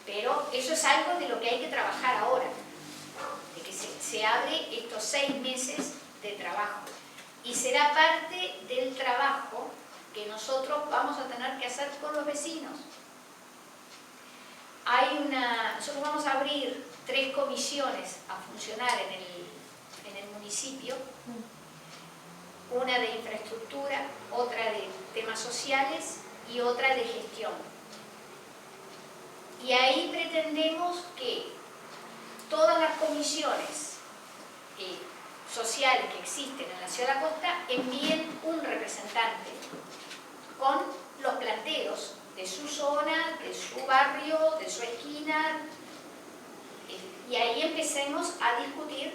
Speaker 1: Pero eso es algo de lo que hay que trabajar ahora, de que se abre estos 6 meses de trabajo. Y será parte del trabajo que nosotros vamos a tener que hacer con los vecinos. Nosotros vamos a abrir 3 comisiones a funcionar en el municipio, una de infraestructura, otra de temas sociales y otra de gestión. Y ahí pretendemos que todas las comisiones sociales que existen en la Ciudad de la Costa envíen un representante con los planteos de su zona, de su barrio, de su esquina, y ahí empecemos a discutir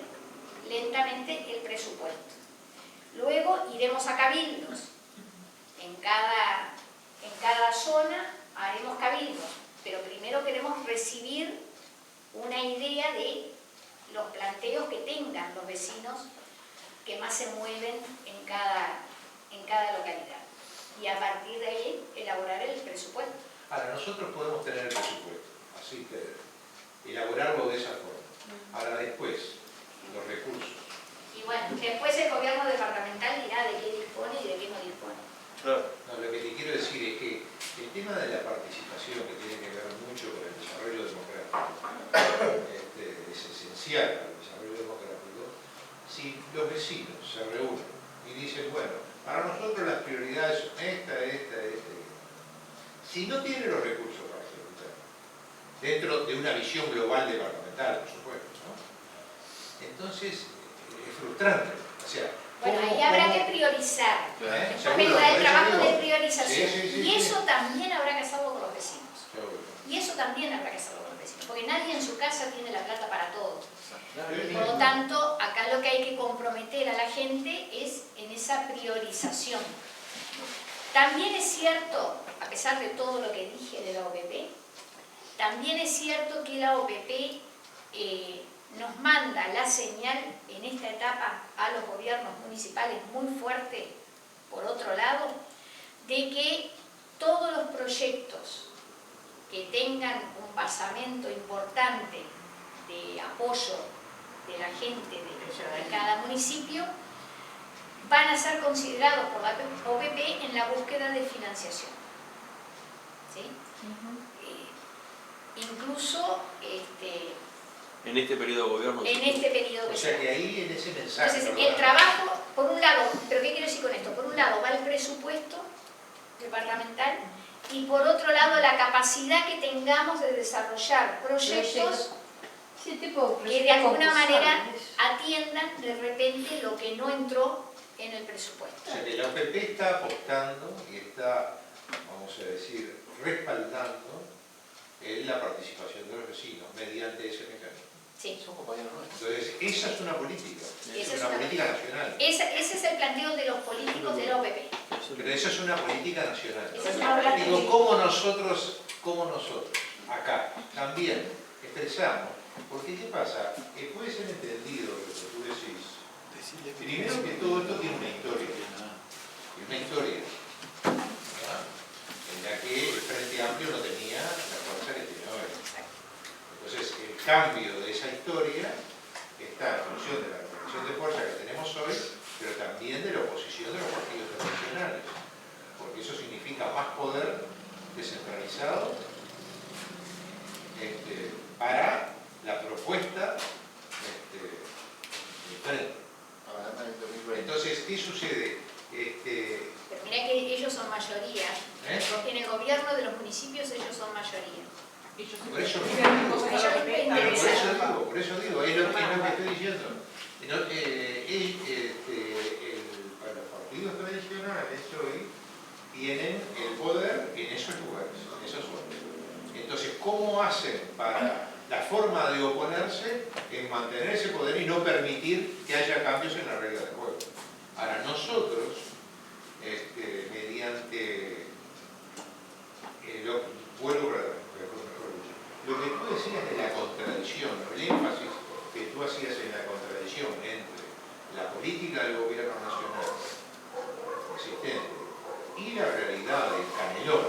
Speaker 1: lentamente el presupuesto. Luego iremos a cabildos. En cada zona haremos cabildos, pero primero queremos recibir una idea de los planteos que tengan los vecinos que más se mueven en cada localidad. Y a partir de ahí elaborar el presupuesto.
Speaker 3: Ahora, nosotros podemos tener el presupuesto, así que elaborarlo de esa forma. Ahora después, los recursos.
Speaker 1: Y bueno, después el gobierno departamental dirá de qué dispone y de qué no dispone.
Speaker 3: No, lo que te quiero decir es que el tema de la participación, que tiene que ver mucho con el desarrollo democrático, es esencial para el desarrollo democrático. Si los vecinos se reúnen y dicen, bueno, para nosotros las prioridades son esta. Si no tienen los recursos para ejecutar, dentro de una visión global departamental, por supuesto, ¿no? Entonces, es frustrante. O sea,
Speaker 1: bueno, ahí habrá que priorizar. Después vendrá el trabajo de priorización. Y eso también habrá que hacerlo con los vecinos. Y eso también habrá que hacerlo con los vecinos. Porque nadie en su casa tiene la plata para todo. Por lo tanto, acá lo que hay que comprometer a la gente es en esa priorización. También es cierto, a pesar de todo lo que dije de la OPP, también es cierto que la OPP nos manda la señal en esta etapa a los gobiernos municipales muy fuerte, por otro lado, de que todos los proyectos que tengan un basamento importante de apoyo de la gente de cada municipio van a ser considerados por la OPP en la búsqueda de financiación. ¿Sí? Incluso
Speaker 7: en este periodo de gobierno.
Speaker 1: En este periodo de
Speaker 3: gobierno. O sea que ahí en ese mensaje.
Speaker 1: Entonces, el trabajo, por un lado, pero ¿qué quiero decir con esto? Por un lado va el presupuesto departamental y por otro lado la capacidad que tengamos de desarrollar proyectos que de alguna manera atiendan de repente lo que no entró en el presupuesto.
Speaker 3: O sea que la OPP está apostando y está, vamos a decir, respaldando en la participación de los vecinos mediante ese mecanismo.
Speaker 1: Sí.
Speaker 3: Entonces, esa es una política, es una política nacional.
Speaker 1: Ese es el planteo de los políticos de la OPP.
Speaker 3: Pero esa es una política nacional.
Speaker 1: Digo,
Speaker 3: ¿cómo nosotros, acá, también expresamos? Porque, ¿qué pasa? Puede ser entendido lo que tú decís. Primero que todo esto tiene una historia. Y una historia, ¿verdad? En la que el Frente Amplio no tenía la fuerza que tiene ahora. Entonces, el cambio de esa historia está en función de la relación de fuerza que tenemos hoy, pero también de la oposición de los partidos tradicionales. Porque eso significa más poder descentralizado para la propuesta del frente. Entonces, ¿qué sucede?
Speaker 1: Pero mira que ellos son mayoría. En el gobierno de los municipios ellos son mayoría.
Speaker 3: Por eso digo, es lo que estoy diciendo. Para los partidos tradicionales hoy tienen el poder en esos lugares, en esos lugares. Entonces, ¿cómo hacen para la forma de oponerse en mantener ese poder y no permitir que haya cambios en la regla del juego? Ahora, nosotros, mediante lo que tú decías de la contradicción, el énfasis que tú hacías en la contradicción entre la política del gobierno nacional existente y la realidad del Canelón,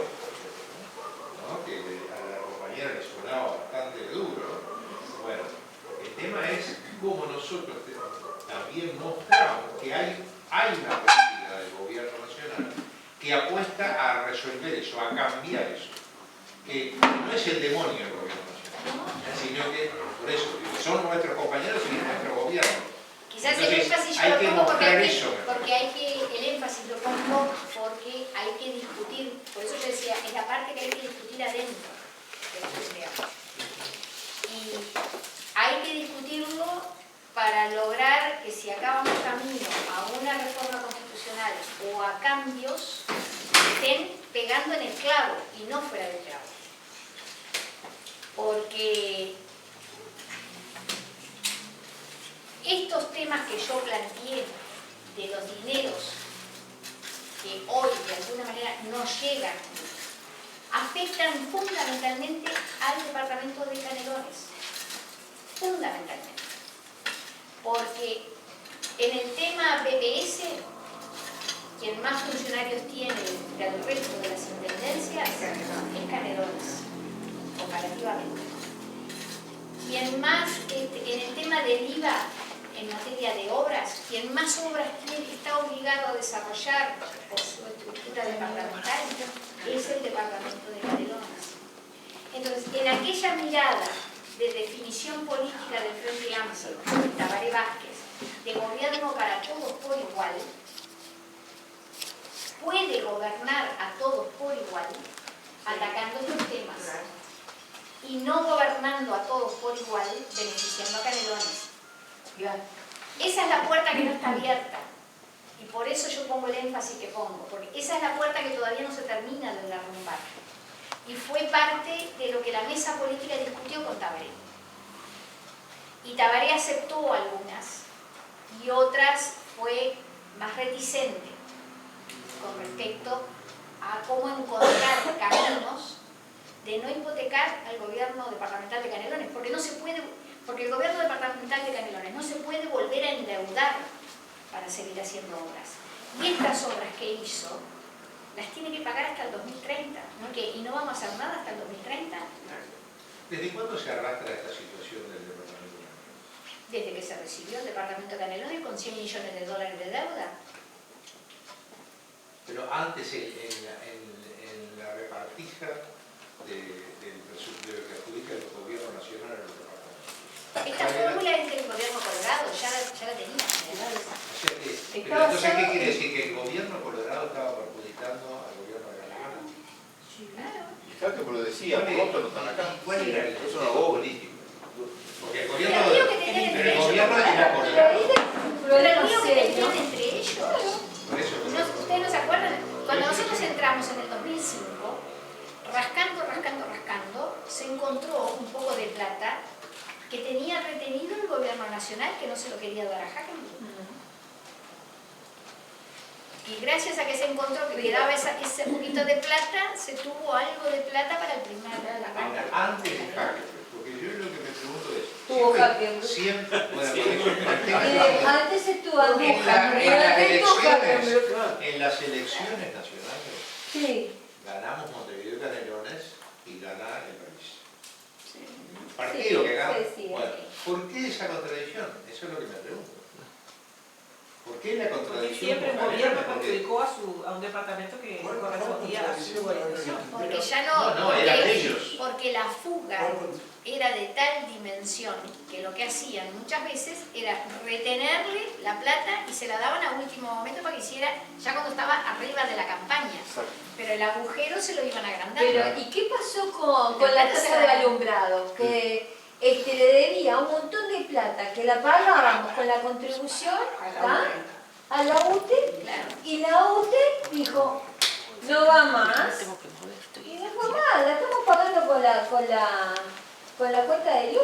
Speaker 3: ¿no? Que a la compañera le sonaba bastante duro. Bueno, el tema es cómo nosotros también mostramos que hay una política del gobierno nacional que apuesta a resolver eso, a cambiar eso. Que no es el demonio el gobierno nacional, sino que, por eso, son nuestros compañeros y nuestro gobierno
Speaker 1: Quizás el
Speaker 3: Entonces,
Speaker 1: énfasis yo
Speaker 3: hay
Speaker 1: lo
Speaker 3: que
Speaker 1: pongo
Speaker 3: mostrar eso.
Speaker 1: el énfasis lo pongo porque hay que discutir, por eso yo decía, es la parte que hay que discutir adentro de la sociedad. Y hay que discutirlo para lograr que si acá vamos camino a una reforma constitucional o a cambios, estén pegando en el clavo y no fuera del clavo. Porque estos temas que yo planteé de los dineros que hoy de alguna manera no llegan, afectan fundamentalmente al departamento de Canelones. Fundamentalmente. Porque en el tema BPS, quien más funcionarios tiene del resto de las intendencias es Canelones, comparativamente. Quien más, en el tema del IVA, en materia de obras, quien más obras tiene, está obligado a desarrollar por su estructura departamental es el departamento de Canelones. Entonces, en aquella mirada de definición política del Frente Amplio, de Tabaré Vázquez, de gobierno para todos por igual, puede gobernar a todos por igual, atacando estos temas, y no gobernando a todos por igual, beneficiando a Canelones. Esa es la puerta que no está abierta, y por eso yo pongo el énfasis que pongo, porque esa es la puerta que todavía no se termina de derrumbar. Y fue parte de lo que la mesa política discutió con Tabaré. Y Tabaré aceptó algunas, y otras fue más reticente con respecto a cómo encontrar caminos de no hipotecar al gobierno departamental de Canelones, porque no se puede, porque el gobierno departamental de Canelones no se puede volver a endeudar para seguir haciendo obras. Y estas obras que hizo las tiene que pagar hasta el 2030, ¿no? ¿Y no vamos a hacer nada hasta el 2030?
Speaker 3: ¿Desde cuándo se arrastra esta situación del departamento de Canelones?
Speaker 1: Desde que se recibió el departamento de Canelones con $100 millones de deuda.
Speaker 3: Pero antes en la repartija de lo que adjudica el gobierno nacional a los departamentos.
Speaker 1: Esta fórmula es del gobierno colorado, ya la teníamos.
Speaker 3: Pero entonces, ¿qué quiere decir? ¿Que el gobierno colorado estaba perjudicando al gobierno de Canelones?
Speaker 1: Claro.
Speaker 8: Claro que me lo decía, los votos no están acá.
Speaker 3: ¿Cuál era el
Speaker 8: Eso no es
Speaker 3: político? Porque el gobierno,
Speaker 1: Pero el lío que tenían entre ellos,
Speaker 3: era colorado.
Speaker 1: pero el lío que tenían entre ellos.
Speaker 3: Por eso,
Speaker 1: ¿Ustedes no se acuerdan? Cuando nosotros entramos en el 2005, rascando, se encontró un poco de plata que tenía retenido el gobierno nacional, que no se lo quería dar a Hackenberg. Y gracias a que se encontró que quedaba ese poquito de plata, se tuvo algo de plata para el primer
Speaker 3: ahora, antes de Hackenberg, porque yo lo que me pregunto es,
Speaker 6: Tuvo Hackenberg.
Speaker 3: siempre, bueno, porque
Speaker 6: Antes estuvo Andújar,
Speaker 3: en las elecciones nacionales
Speaker 6: Sí.
Speaker 3: ganamos Montevideo y Canelones y gana el país. Un partido que gana.
Speaker 6: Sí.
Speaker 3: Bueno, ¿por qué esa contradicción? Eso es lo que me pregunto. ¿Por qué la
Speaker 9: Porque
Speaker 3: contradicción?
Speaker 9: siempre un
Speaker 3: con
Speaker 9: gobierno
Speaker 3: Canelones? Porque-
Speaker 9: perjudicó a un departamento que correspondía a su jurisdicción.
Speaker 1: Porque ya no,
Speaker 3: No, eran ellos.
Speaker 1: porque la fuga era de tal dimensión que lo que hacían muchas veces era retenerle la plata y se la daban a último momento para que hiciera, ya cuando estaba arriba de la campaña. Pero el agujero se lo iban agrandando.
Speaker 6: Pero, ¿y qué pasó con la tasa de alumbrado? Que le debía un montón de plata que la pagábamos con la contribución a la UTE,
Speaker 1: Claro.
Speaker 6: y la UTE dijo, no va más, y dijo, más, la estamos pagando con la cuenta de luz,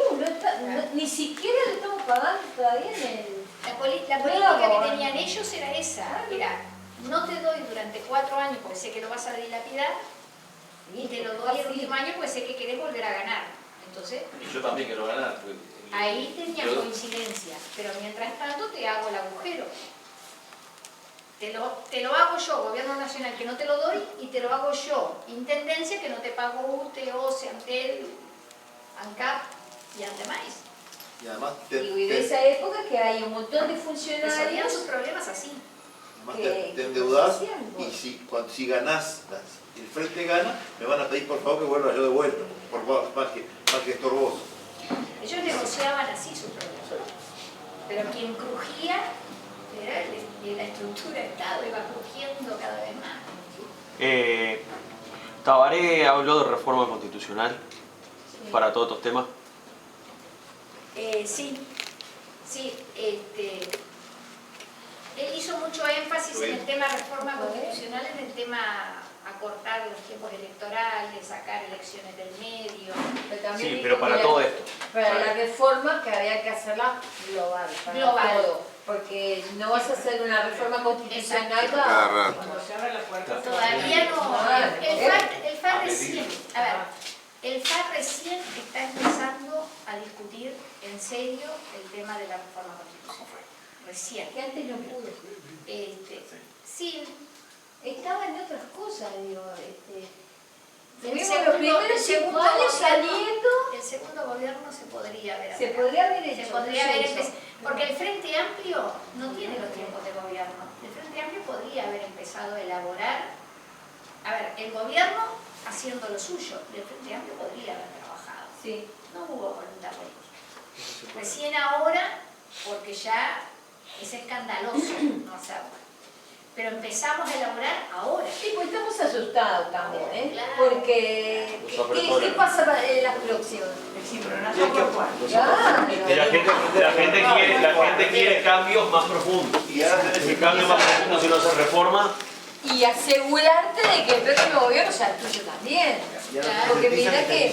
Speaker 6: ni siquiera la estamos pagando todavía en el...
Speaker 1: La política que tenían ellos era esa, era no te doy durante 4 años porque sé que lo vas a dilapidar y te lo doy el último año porque sé que querés volver a ganar. Entonces,
Speaker 8: Y yo también quiero ganar.
Speaker 1: ahí tenían coincidencia, pero mientras tanto te hago el agujero. Te lo hago yo, gobierno nacional, que no te lo doy, y te lo hago yo, intendencia, que no te pago UTE, OCE, Antel, ANCAP y Antemais.
Speaker 8: Y además
Speaker 6: Y de esa época que hay un montón de
Speaker 1: Resolvían
Speaker 6: funcionarios
Speaker 1: sus problemas así.
Speaker 8: te endeudás y si ganás, el frente gana, me van a pedir por favor que vuelva yo de vuelta, más que estorboso.
Speaker 1: Ellos negociaban así sus problemas. Pero quien crujía era la estructura de Estado, iba crujiendo cada vez más.
Speaker 7: Tabaré habló de reforma constitucional para todos estos temas.
Speaker 1: Sí, él hizo mucho énfasis en el tema reforma constitucional, en el tema acortar los tiempos electorales, sacar elecciones del medio.
Speaker 7: Sí, pero para todo esto.
Speaker 6: Para la reforma que había que hacerla global, para todo. Porque no vas a hacer una reforma constitucional
Speaker 9: Cuando se abre la puerta.
Speaker 1: Todavía no. El FAR recién, a ver, el FAR recién está empezando a discutir en serio el tema de la reforma constitucional. Recién.
Speaker 6: que antes no pudo.
Speaker 1: Sí.
Speaker 6: Estaba en otras cosas, digo.
Speaker 1: El
Speaker 6: Los
Speaker 1: segundo
Speaker 6: primeros 5 años saliendo.
Speaker 1: El segundo gobierno se podría haber
Speaker 6: Se podría haber hecho.
Speaker 1: Se podría haber empezado. Porque el Frente Amplio no tiene los tiempos de gobierno. El Frente Amplio podría haber empezado a elaborar. A ver, el gobierno haciendo lo suyo. El Frente Amplio podría haber trabajado.
Speaker 6: Sí.
Speaker 1: No hubo voluntad política. Recién ahora, porque ya es escandaloso no hacerlo. Pero empezamos a elaborar ahora.
Speaker 6: Sí, pues estamos asustados también, ¿eh?
Speaker 1: Claro.
Speaker 6: Porque, ¿qué pasa para las próximas?
Speaker 7: La gente quiere cambios más profundos. Y el cambio más profundo si no se reforma.
Speaker 6: Y asegurarte de que el próximo gobierno sea tuyo también. Porque mira que...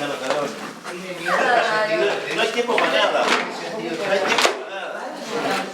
Speaker 8: No hay tiempo para nada. No hay tiempo para nada.